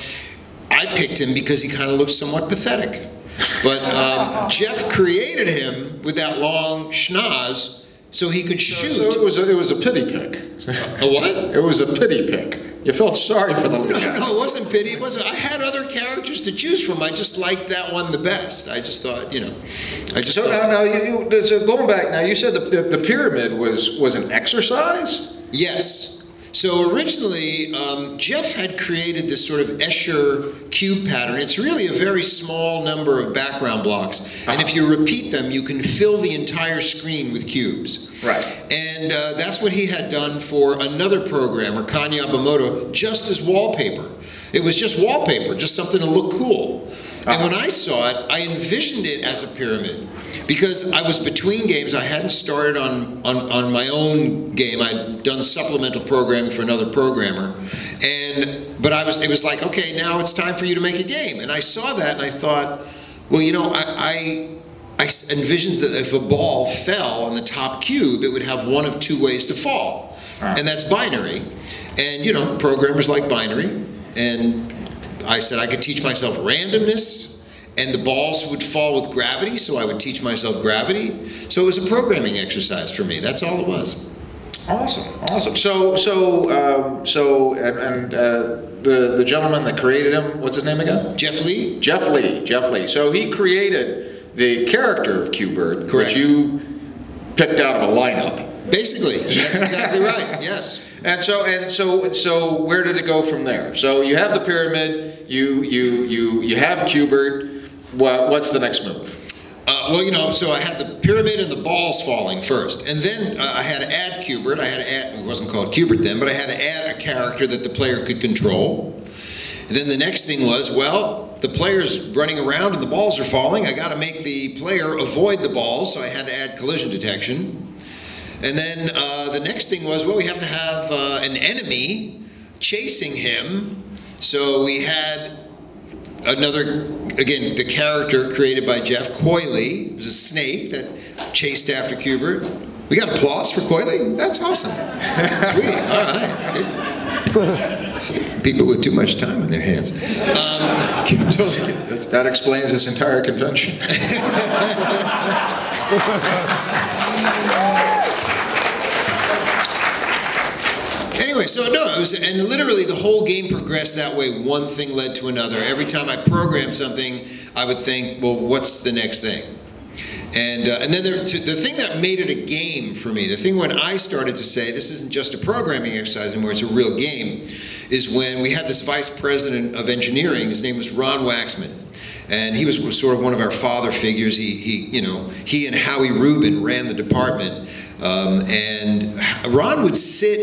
I picked him because he kind of looked somewhat pathetic. But Jeff created him with that long schnoz so he could shoot. So it was a pity pick. A what? It was a pity pick. You felt sorry for the little guy. No, it wasn't pity. It wasn't. I had other characters to choose from. I just liked that one the best. I just thought, I just. So thought, now so going back, now you said the pyramid was an exercise? Yes. So originally, Jeff had created this sort of Escher cube pattern. It's really a very small number of background blocks. And if you repeat them, you can fill the entire screen with cubes. Right. And that's what he had done for another programmer, Kan Yamamoto, just as wallpaper. It was just wallpaper, just something to look cool. And when I saw it, I envisioned it as a pyramid. Because I was between games, I hadn't started on my own game. I'd done supplemental programming for another programmer. But it was like, okay, now it's time for you to make a game. And I saw that and I thought, well, I envisioned that if a ball fell on the top cube, it would have one of two ways to fall. And that's binary. And, programmers like binary. And I said I could teach myself randomness. And the balls would fall with gravity, so I would teach myself gravity. So it was a programming exercise for me. That's all it was. Awesome. So the gentleman that created him, what's his name again? Jeff Lee. Jeff Lee. So he created the character of Q Bert, correct, which you picked out of a lineup. Basically, that's exactly right. Yes. And so where did it go from there? So you have the pyramid. You have Q Bert. What's the next move? So I had the pyramid and the balls falling first. And then I had to add Q Bert. It wasn't called Q Bert then, but I had to add a character that the player could control. And then the next thing was, the player's running around and the balls are falling. I got to make the player avoid the balls, so I had to add collision detection. And then the next thing was, we have to have an enemy chasing him. So we had the character created by Jeff, Coily. It was a snake that chased after Q Bert. We got applause for Coily? That's awesome. Sweet. All right. Good. People with too much time on their hands. That explains this entire convention. Anyway, and literally the whole game progressed that way. One thing led to another. Every time I programmed something, I would think, well, what's the next thing? And then the thing that made it a game for me, the thing when I started to say, this isn't just a programming exercise anymore, it's a real game, is when we had this vice president of engineering. His name was Ron Waxman. And he was sort of one of our father figures. He and Howie Rubin ran the department. And Ron would sit,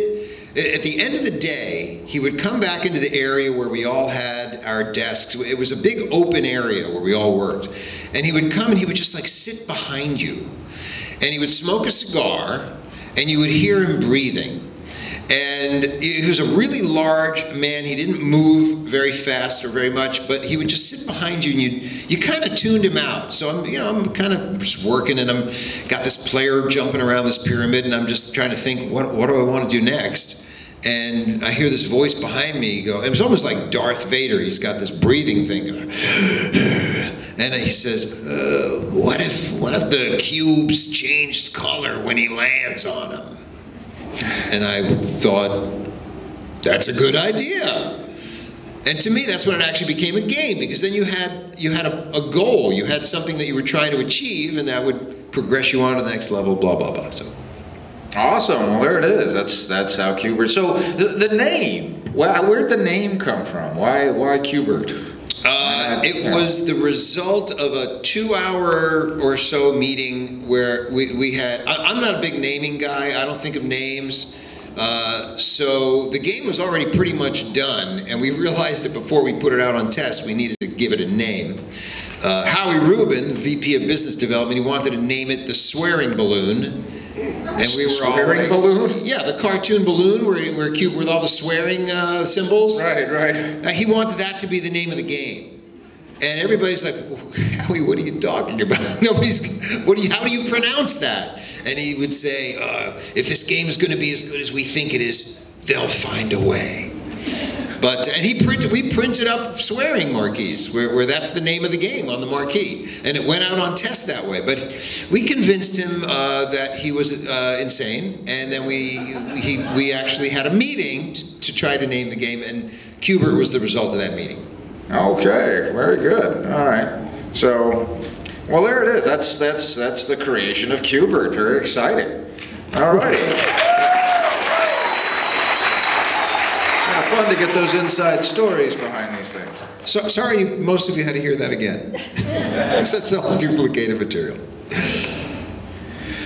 at the end of the day, he would come back into the area where we all had our desks. It was a big open area where we all worked. And he would come and he would just like sit behind you. And he would smoke a cigar, and you would hear him breathing. And he was a really large man. He didn't move very fast or very much, but he would just sit behind you, and you kind of tuned him out. So I'm kind of just working, and I'm got this player jumping around this pyramid, and I'm just trying to think, what do I want to do next? And I hear this voice behind me go. It was almost like Darth Vader. He's got this breathing thing going. And he says, "What if the cubes changed color when he lands on them?" And I thought, that's a good idea. And to me, that's when it actually became a game, because then you had a goal, you had something that you were trying to achieve, and that would progress you on to the next level, blah, blah, blah. So. Awesome. Well, there it is. That's how Q Bert. So the name, where'd the name come from? Why Q Bert? It was the result of a 2-hour or so meeting where we had, I'm not a big naming guy, I don't think of names, so the game was already pretty much done, and we realized that before we put it out on test, we needed to give it a name. Howie Rubin, VP of Business Development, he wanted to name it the Swearing Balloon. And we were all swearing balloon? Yeah, the cartoon balloon where cute with all the swearing symbols. Right. He wanted that to be the name of the game. And everybody's like, Howie, what are you talking about? How do you pronounce that? And he would say, if this game is going to be as good as we think it is, they'll find a way. And we printed up swearing marquees where that's the name of the game on the marquee, and it went out on test that way. But we convinced him that he was insane, and then we actually had a meeting to try to name the game, and Q Bert was the result of that meeting. Okay, very good. All right. So, well, there it is. That's the creation of Q Bert. Very exciting. All righty. Fun to get those inside stories behind these things. So, sorry, most of you had to hear that again. That's all duplicated material.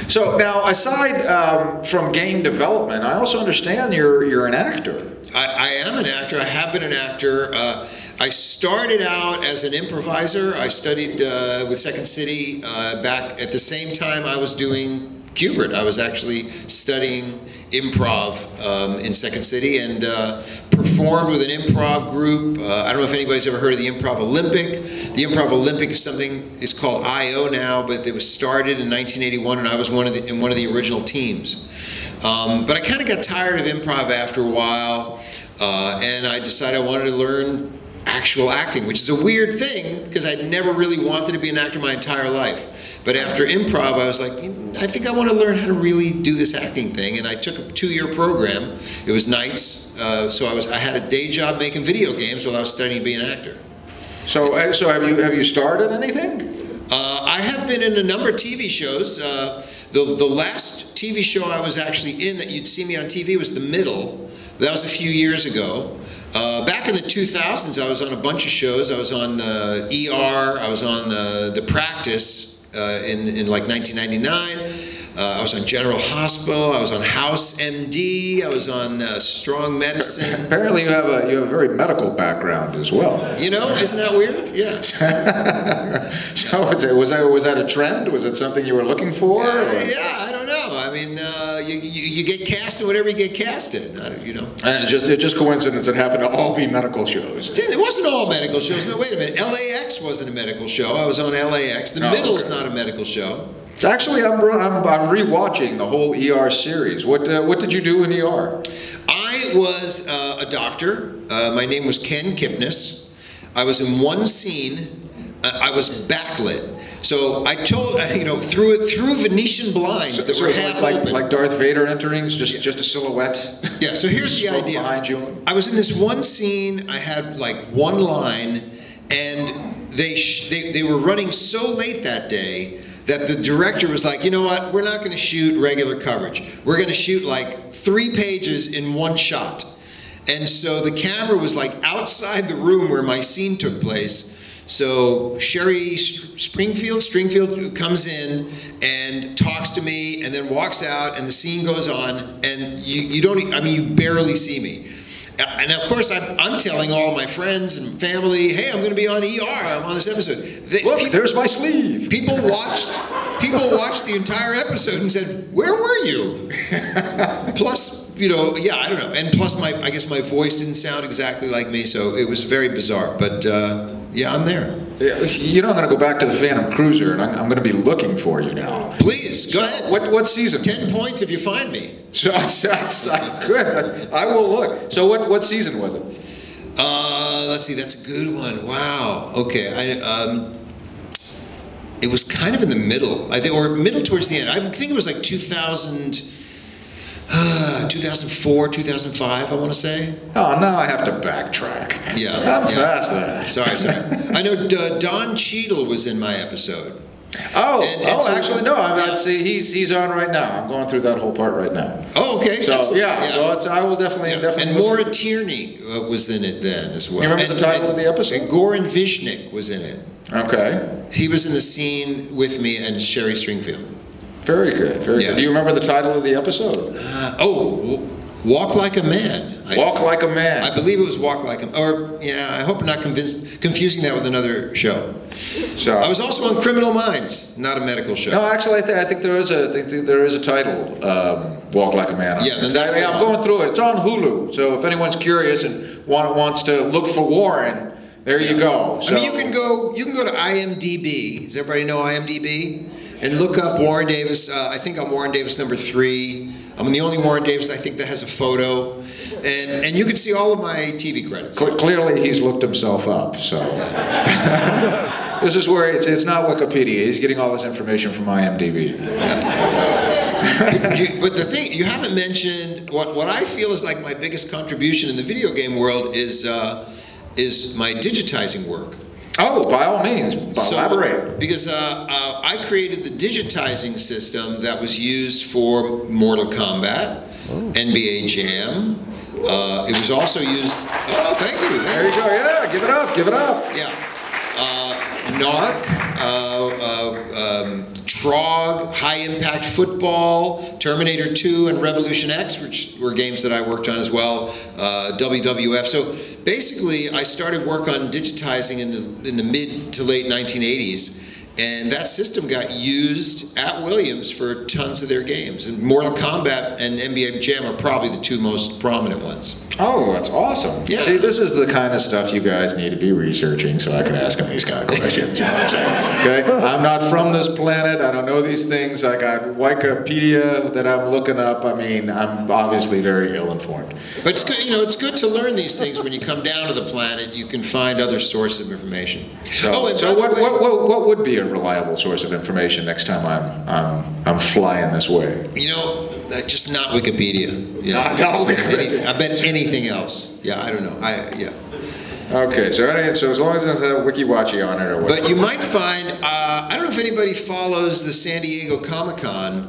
So now, aside from game development, I also understand you're an actor. I am an actor. I have been an actor. I started out as an improviser. I studied with Second City back at the same time I was doing Q Bert. I was actually studying improv in Second City, and performed with an improv group. I don't know if anybody's ever heard of the Improv Olympic. The Improv Olympic is something, it's called I.O. now, but it was started in 1981, and I was in one of the original teams. But I kind of got tired of improv after a while, and I decided I wanted to learn actual acting, which is a weird thing because I'd never really wanted to be an actor my entire life. But after improv, I was like, I think I want to learn how to really do this acting thing. And I took a 2-year program. It was nights, so I had a day job making video games while I was studying to be an actor. So have you started anything? I have been in a number of TV shows. The last TV show I was actually in that you'd see me on TV was The Middle. That was a few years ago. Back in the 2000s, I was on a bunch of shows. I was on ER. I was on The Practice in like 1999. I was on General Hospital. I was on House MD. I was on Strong Medicine. Apparently, you have a very medical background as well. You know, isn't that weird? Yeah. So was that a trend? Was it something you were looking for? Yeah, I don't know. I mean, you get cast in whatever you get cast in. You know. And it's just coincidence it happened to all be medical shows. It wasn't all medical shows. No, wait a minute. LAX wasn't a medical show. I was on LAX. The Middle's not a medical show. Actually, I'm rewatching the whole ER series. What did you do in ER? I was a doctor. My name was Ken Kipnis. I was in one scene. I was backlit. So I told, through Venetian blinds that were half open. Like Darth Vader entering, just a silhouette. Yeah. So here's the idea. Behind you. I was in this one scene. I had like one line, and they were running so late that day that the director was like, you know what, we're not going to shoot regular coverage. We're going to shoot like 3 pages in one shot. And so the camera was like outside the room where my scene took place. So Sherry Stringfield comes in and talks to me and then walks out and the scene goes on and you don't, I mean, you barely see me. And of course, I'm telling all my friends and family, hey, I'm going to be on ER. I'm on this episode. Look, there's my sleeve. People watched the entire episode and said, where were you? Plus, you know, yeah, I don't know. And plus, I guess my voice didn't sound exactly like me, so it was very bizarre. But yeah, I'm there. Yeah, you know, I'm going to go back to the Phantom Cruiser, and I'm going to be looking for you now. Please, go ahead. What season? 10 points if you find me. So, good. I will look. So what season was it? Let's see. That's a good one. Wow. Okay. It was kind of in the middle, I think, or middle towards the end. I think it was like 2004, 2005, I want to say. Oh, now I have to backtrack. Yeah. I'm past that. Sorry. I know Don Cheadle was in my episode. Oh, so, actually, no. I'd say he's on right now. I'm going through that whole part right now. Oh, okay. So Excellent. yeah. So I will definitely. And Maura Tierney was in it then as well. You remember the title of the episode? And Goran Vishnik was in it. Okay. He was in the scene with me and Sherry Stringfield. Very good. Very good. Do you remember the title of the episode? Walk Like a Man. Walk Like a Man. I believe it was Walk Like a Man. Or, yeah, I hope I'm not confusing that with another show. So I was also on Criminal Minds, not a medical show. No, actually, I think there is a title, Walk Like a Man. Yeah, I'm going through it. It's on Hulu. So if anyone's curious and wants to look for Warren, there you go. So, I mean, you can go to IMDb. Does everybody know IMDb? And look up Warren Davis. I think I'm Warren Davis number 3. I'm the only Warren Davis I think that has a photo. And you can see all of my TV credits. Clearly he's looked himself up, so. This is where it's not Wikipedia. He's getting all this information from IMDb. But the thing, you haven't mentioned, what I feel is like my biggest contribution in the video game world is my digitizing work. Oh, by all means, elaborate. Because I created the digitizing system that was used for Mortal Kombat, NBA Jam. It was also used. Oh, thank you. There you go. Yeah, give it up. Give it up. Yeah. Narc, Trog, High Impact Football, Terminator 2, and Revolution X, which were games that I worked on as well. WWF. So basically, I started work on digitizing in the mid to late 1980s. And that system got used at Williams for tons of their games. And Mortal Kombat and NBA Jam are probably the 2 most prominent ones. Oh, that's awesome. Yeah. See, this is the kind of stuff you guys need to be researching so I can ask them these kind of questions. You know what I'm saying? Okay? I'm not from this planet. I don't know these things. I got Wikipedia that I'm looking up. I mean, I'm obviously very ill-informed. But it's good, it's good to learn these things when you come down to the planet. You can find other sources of information. So what would be a reliable source of information next time I'm flying this way? Just not Wikipedia. Not Wikipedia. I bet anything else. Yeah, I don't know. Okay, so as long as it has a WikiWatchy on it or whatever. But you might find, I don't know if anybody follows the San Diego Comic-Con,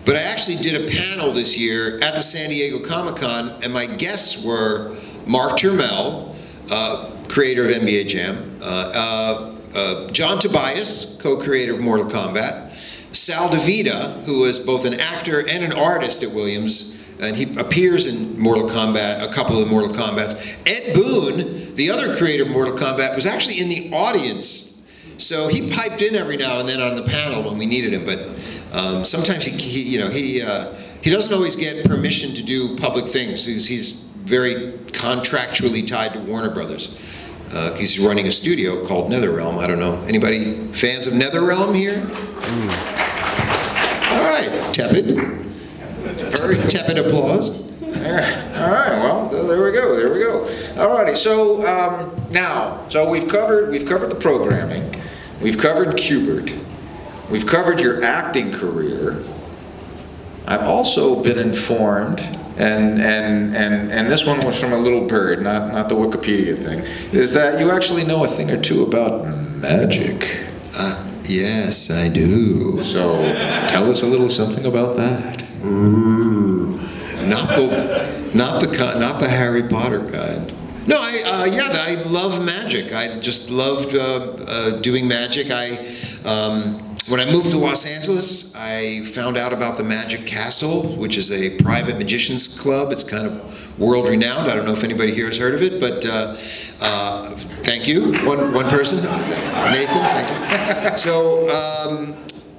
but I actually did a panel this year at the San Diego Comic-Con, and my guests were Mark Turmel, creator of NBA Jam, John Tobias, co-creator of Mortal Kombat, Sal DeVita, who was both an actor and an artist at Williams, and he appears in Mortal Kombat, a couple of Mortal Kombats. Ed Boon, the other creator of Mortal Kombat, was actually in the audience. So he piped in every now and then on the panel when we needed him, but sometimes he doesn't always get permission to do public things. He's very contractually tied to Warner Brothers. He's running a studio called NetherRealm. I don't know. Anybody fans of NetherRealm here? All right, tepid. Very tepid applause. All right. Well, there we go. There we go. All righty. So so we've covered the programming. We've covered Q Bert. We've covered your acting career. I've also been informed, and this one was from a little bird, not the Wikipedia thing, is that you actually know a thing or two about magic. Yes, I do. So tell us a little something about that. Not the Harry Potter kind. No, I love magic. I just loved doing magic. When I moved to Los Angeles, I found out about the Magic Castle, which is a private magician's club. It's kind of world-renowned. I don't know if anybody here has heard of it, but thank you. One person, Nathan, thank you. So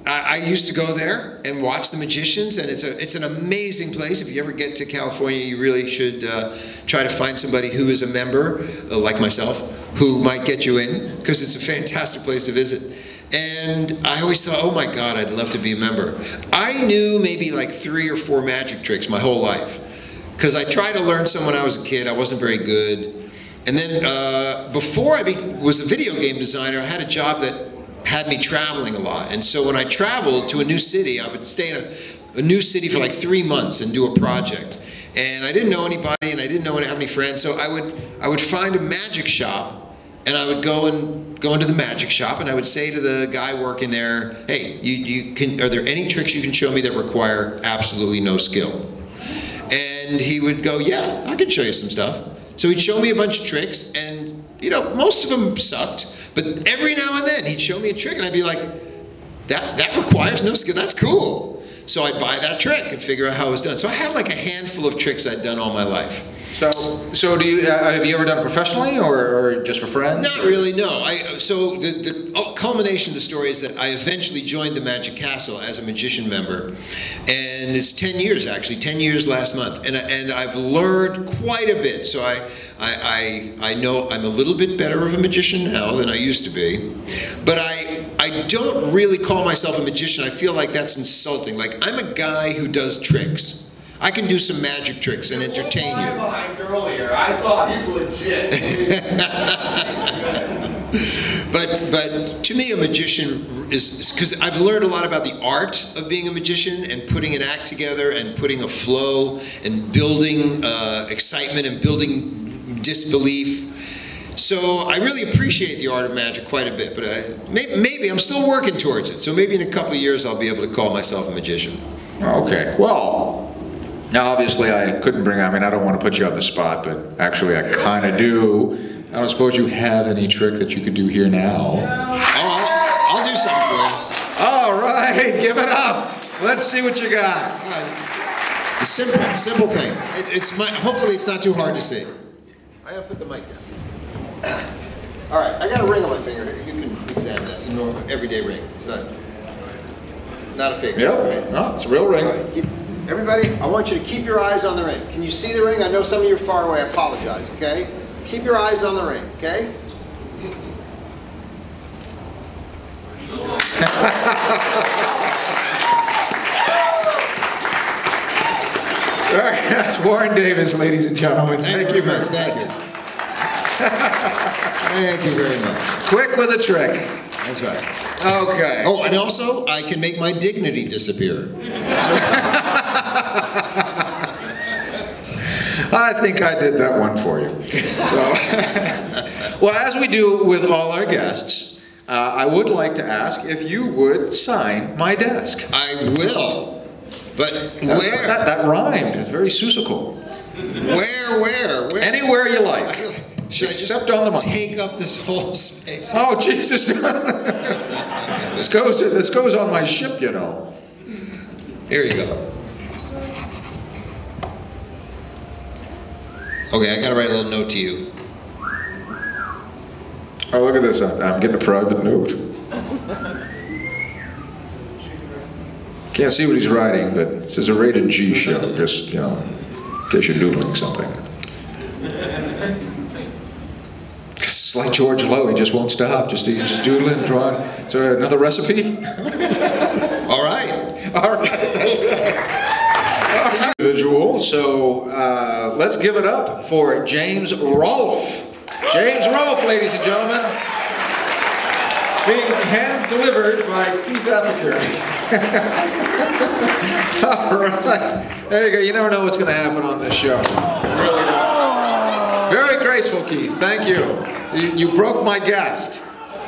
I used to go there and watch the magicians, and it's an amazing place. If you ever get to California, you really should try to find somebody who is a member, like myself, who might get you in, because it's a fantastic place to visit. And I always thought, oh my God, I'd love to be a member. I knew maybe like 3 or 4 magic tricks my whole life, because I tried to learn some when I was a kid. I wasn't very good. And then before I was a video game designer, I had a job that had me traveling a lot. And so when I traveled to a new city, I would stay in a new city for like 3 months and do a project. And I didn't know anybody, and I didn't have any friends, so I would find a magic shop, and I would go into the magic shop, and I would say to the guy working there, hey, are there any tricks you can show me that require absolutely no skill? And he would go, yeah, I can show you some stuff. So he'd show me a bunch of tricks, and most of them sucked, but every now and then he'd show me a trick, and I'd be like, that requires no skill, that's cool. So I'd buy that trick and figure out how it was done. So I had like a handful of tricks I'd done all my life. So do you have you ever done it professionally or just for friends? Not really, no. So the culmination of the story is that I eventually joined the Magic Castle as a magician member, and it's 10 years actually, 10 years last month, and I've learned quite a bit. So I know I'm a little bit better of a magician now than I used to be, but I don't really call myself a magician. I feel like that's insulting. Like, I'm a guy who does tricks. I can do some magic tricks and entertain you. Behind earlier, I thought he legit. But to me, a magician is, because I've learned a lot about the art of being a magician and putting an act together and putting a flow and building excitement and building disbelief. So I really appreciate the art of magic quite a bit, but maybe I'm still working towards it. So maybe in a couple of years I'll be able to call myself a magician. Okay, well, now obviously I couldn't bring, I don't want to put you on the spot, but actually I kind of do. I don't suppose you have any trick that you could do here now? Oh, I'll do something for you. All right, give it up. Let's see what you got. Simple thing. Hopefully it's not too hard to see. I gotta put the mic down. All right, I got a ring on my finger. You can examine that. It's a normal, everyday ring. It's not a fake ring. Yep, right? No, it's a real ring. Right, everybody, I want you to keep your eyes on the ring. Can you see the ring? I know some of you are far away. I apologize, okay? Keep your eyes on the ring, okay? All right, that's Warren Davis, ladies and gentlemen. Thank you very much. Thank you. Thank you very much. Quick with a trick. That's right. Okay. Oh, and also, I can make my dignity disappear. I think I did that one for you. So, well, as we do with all our guests, I would like to ask if you would sign my desk. I will. But where? That rhymed. It's very Seussical. Where? Anywhere you like. Should Except I just on the mic. take up this whole space? Oh, Jesus. This goes on my ship, you know. Here you go. Okay, I gotta write a little note to you. Oh, look at this. I'm getting a private note. Can't see what he's writing, but it says a rated G show, just, in case you're doodling something. It's like George Lowe, he just won't stop. He's just doodling, drawing. Is there another recipe? All right. All right. Individual. So let's give it up for James Rolfe. James Rolfe, ladies and gentlemen. Being hand-delivered by Keith Eppiker. All right. There you go. You never know what's going to happen on this show. You really don't. Very graceful, Keith. Thank you. So you broke my guest.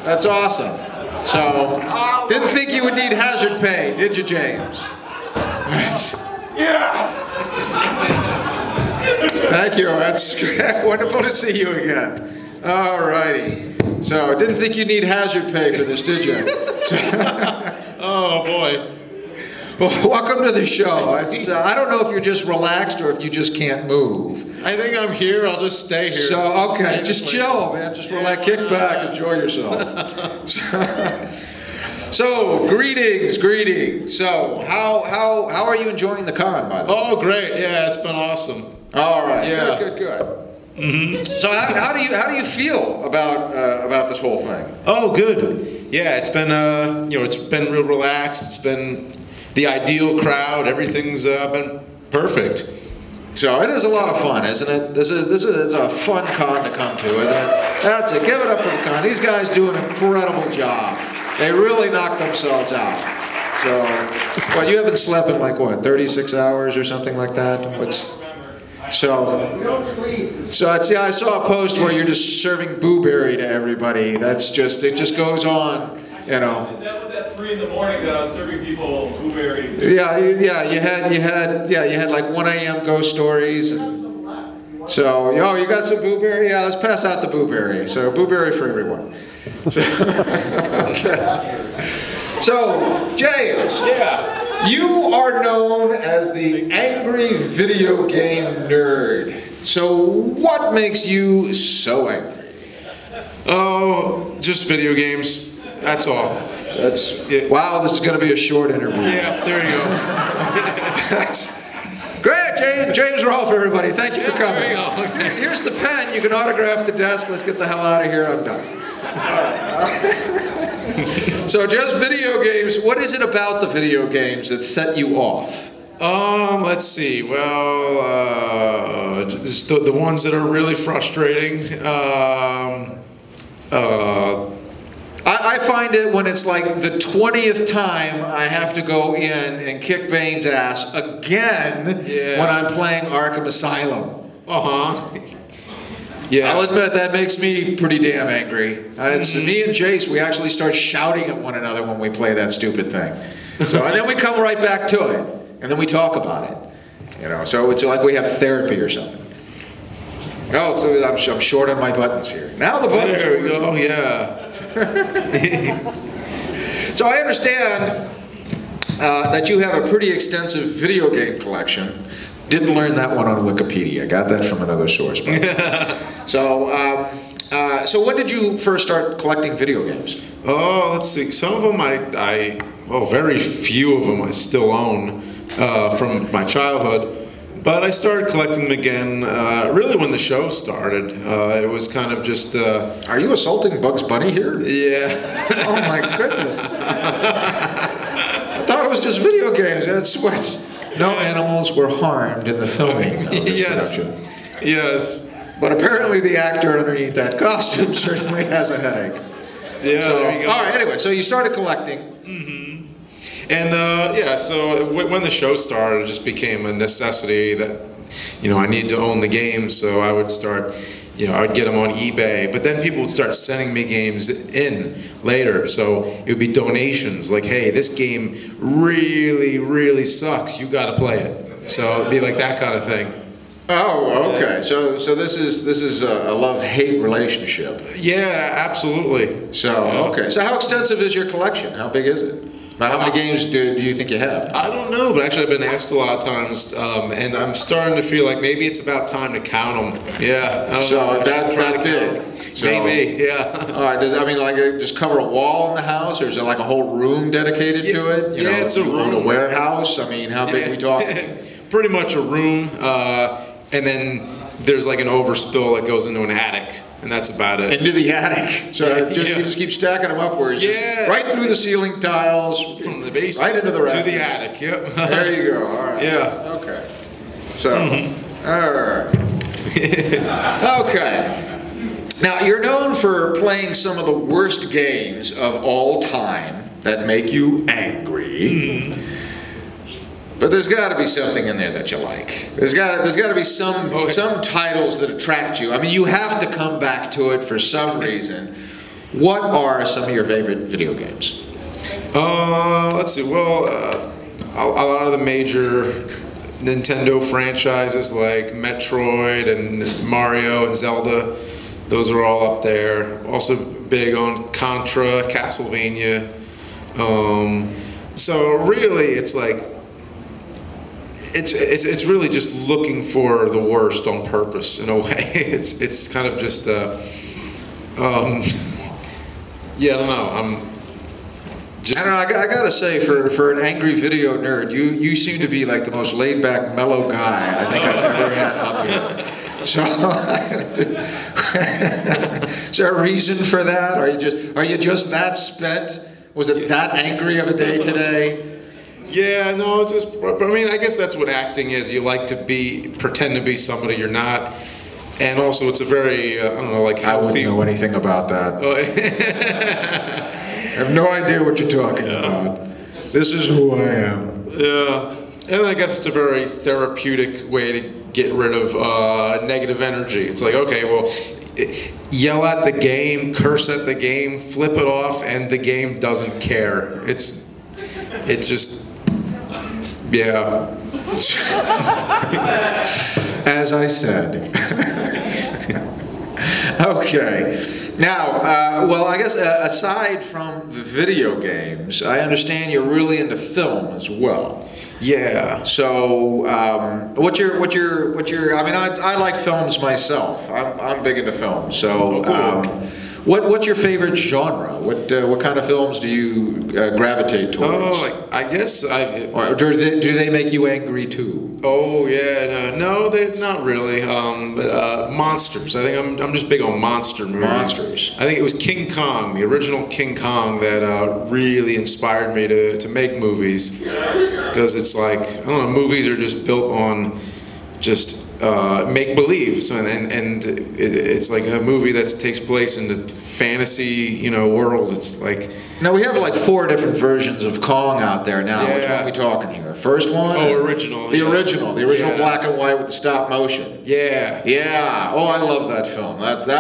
That's awesome. So, didn't think you would need hazard pay, did you, James? All right. Yeah. Thank you. That's wonderful to see you again. All righty. So, didn't think you'd need hazard pay for this, did you? Oh boy. Well, welcome to the show. I don't know if you're just relaxed or if you just can't move. I think I'm here. I'll just stay here. So, okay, just chill, man. Just relax, kick back, enjoy yourself. So, greetings. So, how are you enjoying the con, by the way? Oh, great. Yeah, it's been awesome. All right. Yeah. Good. Mm-hmm. So, how do you feel about this whole thing? Oh, good. Yeah, it's been it's been real relaxed. It's been the ideal crowd. Everything's been perfect. So it is a lot of fun, isn't it? This is a fun con to come to, isn't it? That's it. Give it up for the con. These guys do an incredible job. They really knock themselves out. So, well, you haven't slept in like what, 36 hours or something like that? So it's, yeah, I saw a post where you're just serving blueberry to everybody. It just goes on, you know. That was at 3 in the morning that I was serving people blueberries. Yeah, you had like 1 a.m. ghost stories. So, you got some blueberry? Yeah, let's pass out the blueberry. So, blueberry for everyone. Okay. So, James. Yeah. You are known as the angry video game nerd. So, what makes you so angry? Oh, just video games. That's all. Wow, this is going to be a short interview. Yeah, there you go. That's great, James Rolfe, everybody. Thank you for coming. There you go. Here's the pen. You can autograph the desk. Let's get the hell out of here. I'm done. So, just video games. What is it about the video games that set you off? Let's see. Well, just the ones that are really frustrating. I find it when it's like the 20th time I have to go in and kick Bane's ass again when I'm playing Arkham Asylum. Yeah. I'll admit that makes me pretty damn angry. It's me and Jace, we actually start shouting at one another when we play that stupid thing. So, and then we come right back to it, and then we talk about it. So it's like we have therapy or something. Oh, so I'm short on my buttons here. Now the buttons. There we go. Yeah. So I understand that you have a pretty extensive video game collection. Didn't learn that one on Wikipedia. Got that from another source. So when did you first start collecting video games? Oh, let's see. Some of them very few of them I still own from my childhood. But I started collecting them again really when the show started. It was kind of just... Are you assaulting Bugs Bunny here? Yeah. Oh my goodness. I thought it was just video games. That's what... No animals were harmed in the filming of this production. Yes. But apparently the actor underneath that costume certainly has a headache. Yeah, there you go. All right, anyway, so you started collecting. Mm-hmm. And so when the show started, it just became a necessity that, I need to own the games, so I would start, I would get them on eBay, but then people would start sending me games in later, so it would be donations, like, hey, this game really, really sucks, you gotta play it. So it'd be like that kind of thing. Oh, okay. So this is a love-hate relationship. Yeah, absolutely. So, okay. So how extensive is your collection? How big is it? How many games do you think you have? I don't know, but actually I've been asked a lot of times, and I'm starting to feel like maybe it's about time to count them. Yeah. I don't know. That big? So, maybe, yeah. All right. Does it just cover a wall in the house, or is there like a whole room dedicated to it? It's a room. A warehouse? I mean, how big are we talking? Pretty much a room, and then there's like an overspill that goes into an attic. And that's about it. Into the attic. So you just keep stacking them upwards. Yeah. Right through the ceiling tiles. From the basement. Right into the rafters. To the attic, yep. There you go. All right. Yeah. Okay. So, all right. Okay. Now, you're known for playing some of the worst games of all time that make you angry. But there's got to be something in there that you like. There's got to be some titles that attract you. I mean, you have to come back to it for some reason. What are some of your favorite video games? Let's see. Well, a lot of the major Nintendo franchises like Metroid and Mario and Zelda. Those are all up there. Also big on Contra, Castlevania. So really, it's like it's really just looking for the worst on purpose in a way. It's kind of just yeah, I don't know. I gotta say, for an angry video nerd, you seem to be like the most laid back, mellow guy I think I've ever had up here. So, is there a reason for that? Are you just that spent? Was it that angry of a day today? Yeah, no, I mean, I guess that's what acting is. You like to pretend to be somebody you're not. And also, it's a very, I don't know, like healthy. I wouldn't know anything about that. I have no idea what you're talking about. This is who I am. Yeah. And I guess it's a very therapeutic way to get rid of negative energy. It's like, okay, well, yell at the game, curse at the game, flip it off, and the game doesn't care. It's just, yeah. As I said. Okay. Now, well, I guess aside from the video games, I understand you're really into film as well. Yeah. So, what's your? I mean, I like films myself. I'm big into films. So, what's your favorite genre? What kind of films do you gravitate towards? Oh, I guess Or do they make you angry too? Oh yeah, no, they not really. But monsters. I think I'm just big on monster movies. Monsters. I think it was King Kong, the original King Kong, that really inspired me to make movies. Because it's like, I don't know, movies are just built on just make believe. So and it's like a movie that takes place in the fantasy, world. It's like. Now we have like 4 different versions of Kong out there now. Yeah. Which one are we talking here? First one? Oh, original. The original Yeah. black and white with the stop motion. Yeah. Yeah. Oh, I love that film. That's an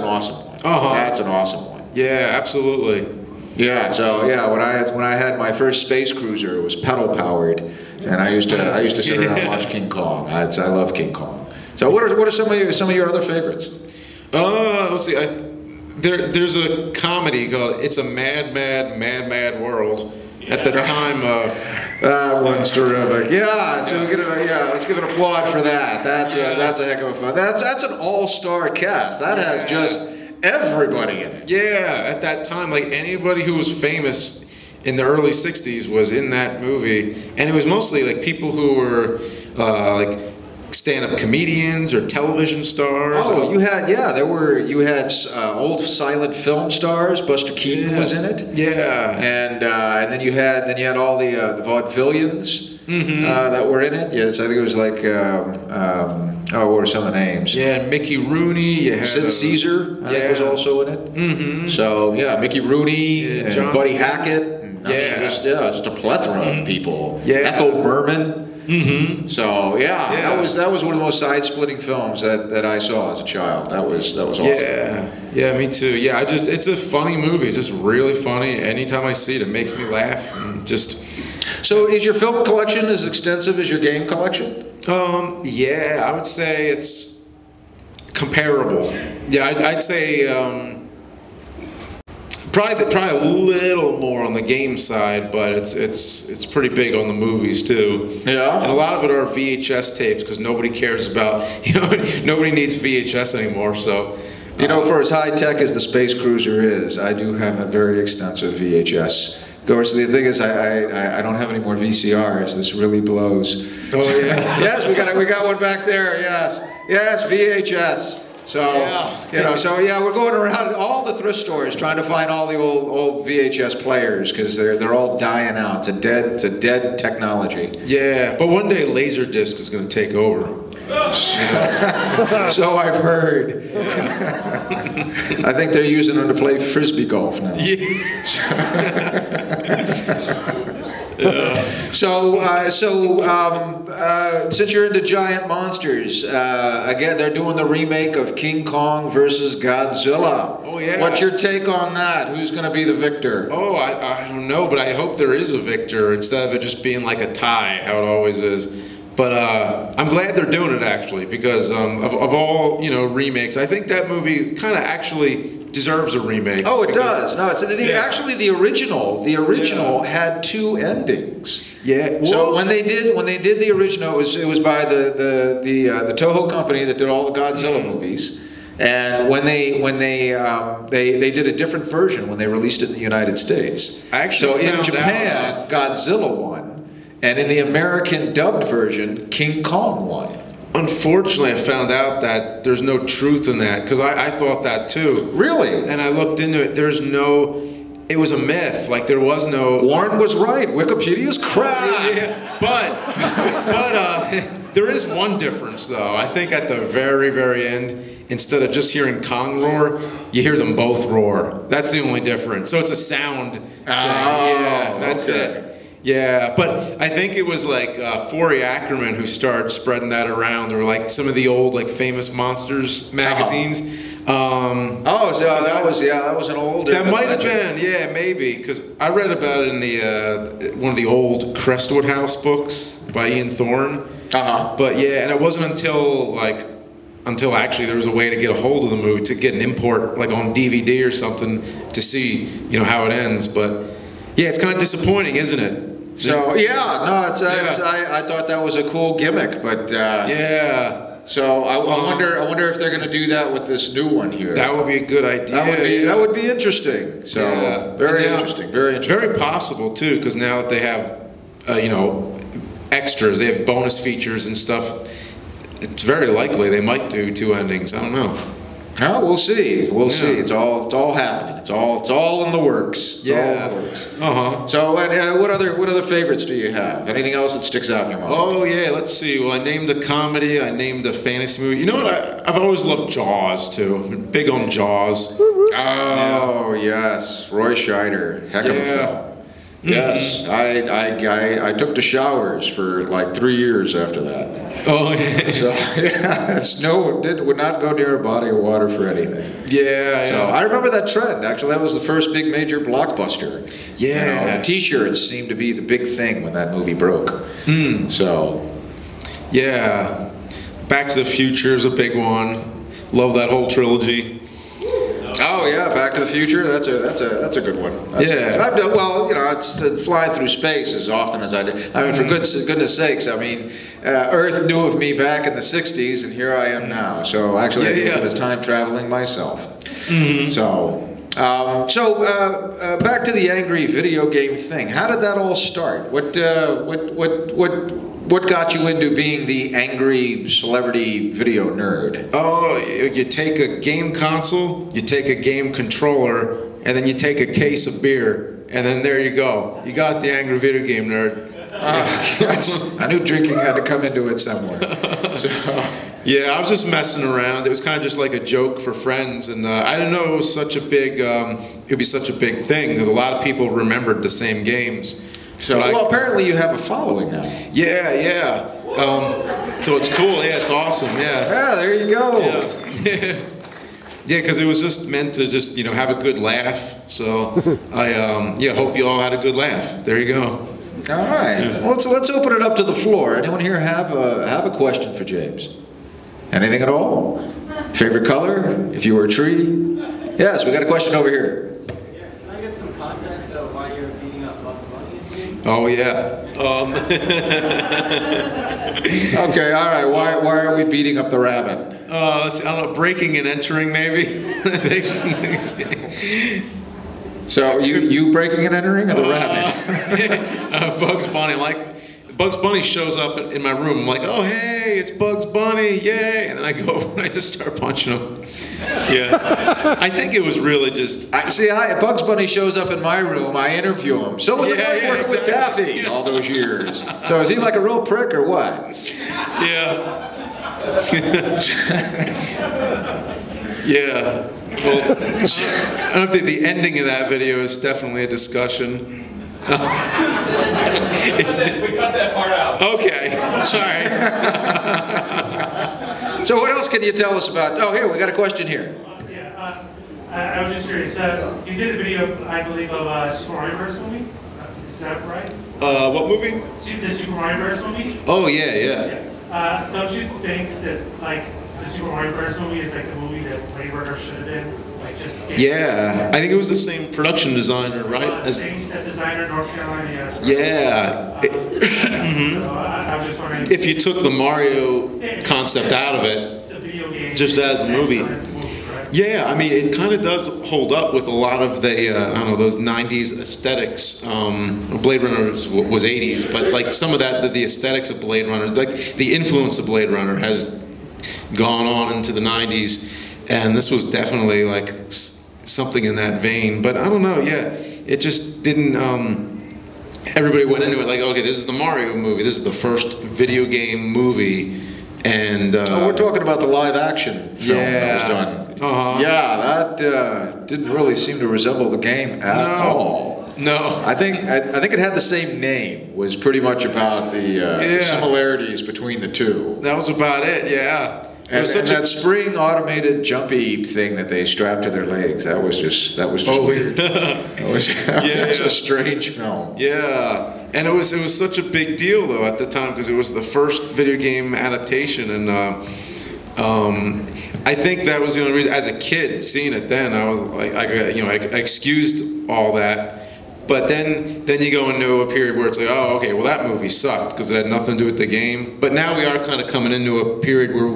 awesome one. That's an awesome one. Yeah, absolutely. Yeah. So yeah, when I had my first space cruiser, it was pedal powered, and I used to sit around and watch King Kong. I love King Kong. So what are some of your other favorites? Let's see. There's a comedy called "It's a Mad, Mad, Mad, Mad World." At the time, that one's terrific. Yeah, so let's give an applaud for that. That's a heck of a fun. That's an all-star cast. That has just everybody in it. Yeah, at that time, like anybody who was famous in the early '60s was in that movie, and it was mostly like people who were like stand-up comedians or television stars. Oh, you had old silent film stars. Buster Keaton was in it. Yeah, and then you had all the vaudevillians that were in it. Yes, I think it was like what were some of the names? Yeah, Mickey Rooney. You had Sid Caesar, I think, was also in it. Mm-hmm. So yeah, Mickey Rooney, and Buddy Hackett. And, just a plethora of people. Yeah, Ethel Merman. Mm-hmm. So that was one of the most side-splitting films that I saw as a child. That was awesome. Yeah, me too. Yeah, it's a funny movie. It's just really funny. Anytime I see it, it makes me laugh. And just. So, is your film collection as extensive as your game collection? Yeah, I would say it's comparable. Yeah, I'd say. Probably a little more on the game side, but it's pretty big on the movies too. Yeah. And a lot of it are VHS tapes because nobody cares about, nobody needs VHS anymore. So, for as high tech as the Space Cruiser is, I do have a very extensive VHS. Of course, the thing is, I don't have any more VCRs. This really blows. Oh yeah. Yes, we got one back there. Yes, VHS. So, we're going around all the thrift stores trying to find all the old VHS players because they're all dying out. It's a dead technology. Yeah, but one day Laserdisc is going to take over. So I've heard. I think they're using them to play frisbee golf now. Since you're into giant monsters, again, they're doing the remake of King Kong versus Godzilla. Oh yeah. What's your take on that? Who's going to be the victor? Oh, I don't know, but I hope there is a victor instead of it just being like a tie, how it always is. But I'm glad they're doing it actually, because of all remakes, I think that movie kind of actually deserves a remake. Oh, it does. No, it's actually the original. The original had 2 endings. Yeah. So when they did the original, it was by the Toho company that did all the Godzilla movies. And when they did a different version when they released it in the United States. I actually in Japan, Godzilla won, and in the American dubbed version, King Kong won. Unfortunately, I found out that there's no truth in that, because I thought that too. Really? And I looked into it. It was a myth. Like, there was no... Warren was right. Wikipedia's crap. Yeah, but there is one difference, though. I think at the very, very end, instead of just hearing Kong roar, you hear them both roar. That's the only difference. So it's a sound thing. Yeah, that's it. Yeah, but I think it was like Forey Ackerman who started spreading that around, or like some of the old like famous monsters magazines. That was an old. That might have been, yeah, maybe, because I read about it in the one of the old Crestwood House books by Ian Thorne. But yeah, and it wasn't until actually there was a way to get a hold of the movie, to get an import like on DVD or something, to see how it ends. But yeah, it's kind of disappointing, isn't it? So I thought that was a cool gimmick, but yeah. So I wonder if they're going to do that with this new one here. That would be a good idea. That would be interesting. So very interesting. Very possible too, because now that they have extras, they have bonus features and stuff. It's very likely they might do 2 endings. I don't know. Oh, we'll see. We'll see. It's all happening. It's all in the works. It's all in the works. So, what other favorites do you have? Anything else that sticks out in your mind? Oh yeah, let's see. Well, I named a comedy. I named a fantasy movie. You know what? I've always loved Jaws too. I'm big on Jaws. Oh yes, Roy Scheider. Heck of a film. Yes, I took the showers for like 3 years after that. Oh yeah. So yeah, would not go near a body of water for anything. Yeah. So I remember that trend. Actually, that was the first big major blockbuster. Yeah. The T-shirts seemed to be the big thing when that movie broke. So. Yeah. Back to the Future is a big one. Love that whole trilogy. Oh yeah, Back to the Future. That's a good one. I've done well. It's flying through space as often as I do. I mean, for goodness sakes. I mean, Earth knew of me back in the '60s, and here I am now. So actually, I did a bit of time traveling myself. So. Back to the angry video game thing. How did that all start? What got you into being the angry celebrity video nerd? Oh, you take a game console, you take a game controller, and then you take a case of beer, and then there you go. You got the angry video game nerd. I knew drinking had to come into it somewhere. Yeah, I was just messing around. It was kind of just like a joke for friends, and I didn't know it was such a big. It'd be such a big thing, because a lot of people remembered the same games. So, apparently you have a following now. Yeah. So it's cool. Yeah, it's awesome. Yeah. Yeah, there you go. Yeah. Yeah, because it was just meant to just have a good laugh. So I hope you all had a good laugh. There you go. All right. Yeah. Well, let's open it up to the floor. Anyone here have a question for James? Anything at all? Favorite color? If you were a tree? Yes, we got a question over here. Oh yeah. Okay, all right. Why are we beating up the rabbit? I don't know, breaking and entering maybe. So you breaking and entering, or the rabbit? Bugs Bunny. Bugs Bunny shows up in my room. I'm like, oh hey, it's Bugs Bunny, yay! And then I go over and I just start punching him. Yeah. I think it was really just. Bugs Bunny shows up in my room. I interview him. So what's it like working with Daffy all those years? So is he like a real prick or what? Yeah. Yeah. Well, I don't think the ending of that video is definitely a discussion. We cut that part out. Okay. All right. So what else can you tell us about? Oh, here, we got a question here. I was just curious. You did a video, I believe, of a Storyverse movie. Is that right? What movie? The Super Mario Bros. Movie? Oh, yeah. Don't you think that, like, the Super Mario Bros. Movie is like the movie that Blade Runner should have been? Like, just Yeah, I think it was the same production designer, right? Same set designer, North Carolina. Yeah. So I was just wondering. If you took the Mario concept out of it, the video game, just as a movie. Yeah, I mean, it kind of does hold up with a lot of the, I don't know, those 90s aesthetics. Blade Runner was 80s, but like some of that, the aesthetics of Blade Runner, like the influence of Blade Runner has gone on into the 90s, and this was definitely like something in that vein. But I don't know, yeah, it just didn't, everybody went into it like, okay, this is the Mario movie, this is the first video game movie, and... we're talking about the live action film that was done. Yeah, that didn't really seem to resemble the game at all. No. I think it had the same name. Was pretty much about the similarities between the two. That was about it. Yeah. And that spring automated jumpy thing that they strapped to their legs. That was just weird. It was a strange film. Yeah. And it was such a big deal though at the time because it was the first video game adaptation, and I think that was the only reason. As a kid, seeing it then, I was like, I excused all that. But then you go into a period where it's like, oh, okay, well that movie sucked because it had nothing to do with the game. But now we are kind of coming into a period where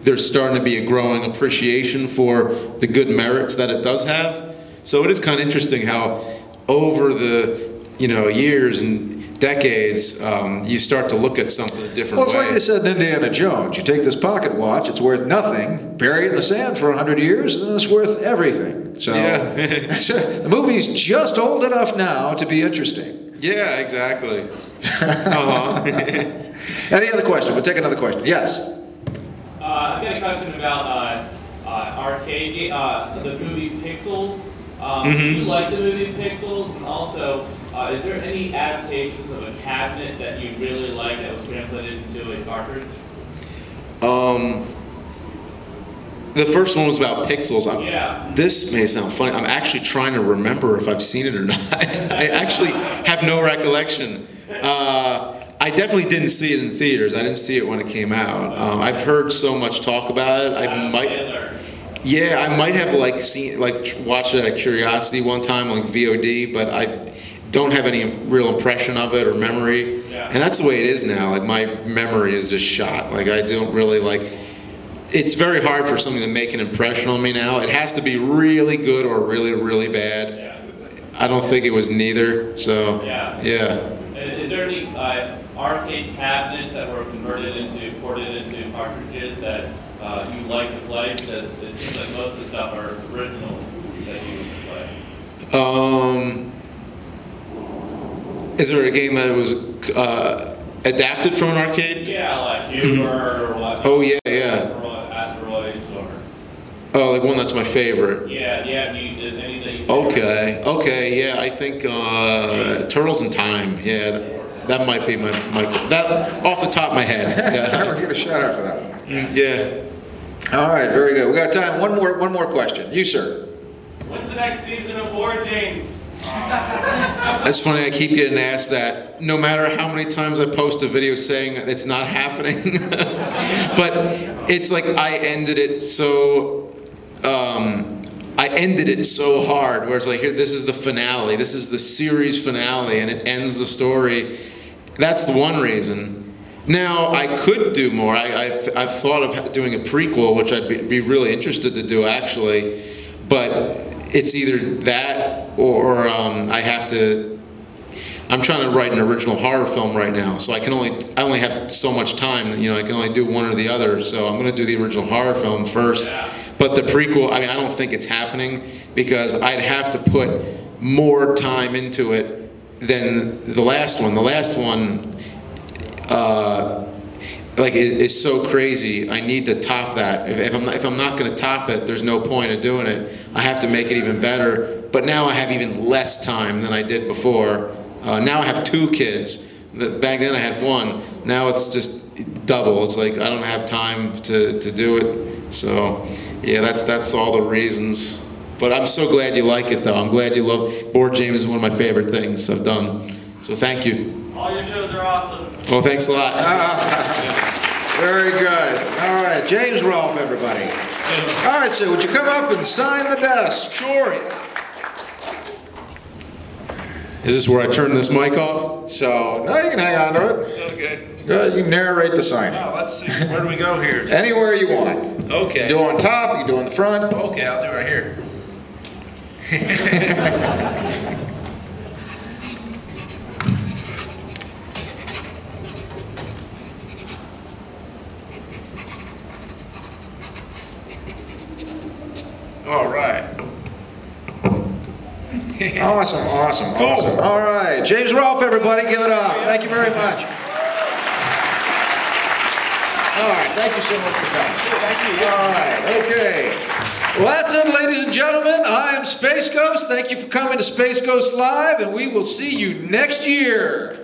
there's starting to be a growing appreciation for the good merits that it does have. So it is kind of interesting how over the years and decades, you start to look at something a different way. Well, it's like they said in Indiana Jones. You take this pocket watch, it's worth nothing, bury it in the sand for 100 years, and then it's worth everything. So the movie's just old enough now to be interesting. Yeah, exactly. Any other question? We'll take another question. Yes? I've got a question about arcade, the movie Pixels. Do you like the movie Pixels? And also, is there any adaptations of a cabinet that you really like that was translated into a cartridge? The first one was about Pixels. Yeah. This may sound funny. I'm actually trying to remember if I've seen it or not. I actually have no recollection. I definitely didn't see it in theaters. I didn't see it when it came out. I've heard so much talk about it. I might have watched it out of curiosity one time, like VOD, but I don't have any real impression of it or memory. Yeah. And that's the way it is now. Like my memory is just shot. Like I don't really it's very hard for something to make an impression on me now. It has to be really good or really, really bad. Yeah. I don't think it was neither. So yeah. Is there any arcade cabinets that were ported into cartridges that you like to play? Because it seems like most of the stuff are originals that you play. Is there a game that was adapted from an arcade? Yeah, like Q Bert or what? Oh yeah. Asteroids or. Oh, like one that's my favorite. Yeah. Any that you. Okay. Yeah, I think Turtles in Time. Yeah, that might be my that off the top of my head. Yeah. I would get a shout out for that one. Yeah. All right, very good. We got time. One more question. You, sir. When's the next season of Board Games? That's funny, I keep getting asked that no matter how many times I post a video saying it's not happening. But it's like I ended it so hard where it's like, here, this is the finale, this is the series finale, and it ends the story. That's the one reason. Now, I could do more. I've thought of doing a prequel, which I'd be really interested to do, actually. But it's either that or I have to... I'm trying to write an original horror film right now, so I only have so much time. I can only do one or the other. So I'm going to do the original horror film first. But the prequel, I don't think it's happening because I'd have to put more time into it than the last one. The last one... is so crazy. I need to top that. If I'm not going to top it, there's no point in doing it. I have to make it even better. But now I have even less time than I did before. Now I have 2 kids. Back then I had 1. Now it's just double. It's like I don't have time to do it. So yeah, that's all the reasons. But I'm so glad you like it, though. I'm glad you love Board Games. Is one of my favorite things I've done. So thank you. All your shows are awesome. Well, thanks a lot. Very good. All right, James Rolfe, everybody. All right, so would you come up and sign the desk? Sure. Is this where I turn this mic off? So, no, you can hang on to it. Okay. Go ahead, you can narrate the signing. Oh, let's see. Where do we go here? Anywhere you want. Okay. You can do on top, you can do on the front. Okay, I'll do it right here. All right. Awesome, awesome, Cool. awesome. All right, James Rolfe, everybody, give it up. Thank you very much. All right, thank you so much for coming. Thank you. All right, okay. Well, that's it, ladies and gentlemen. I am Space Ghost. Thank you for coming to Space Ghost Live, and we will see you next year.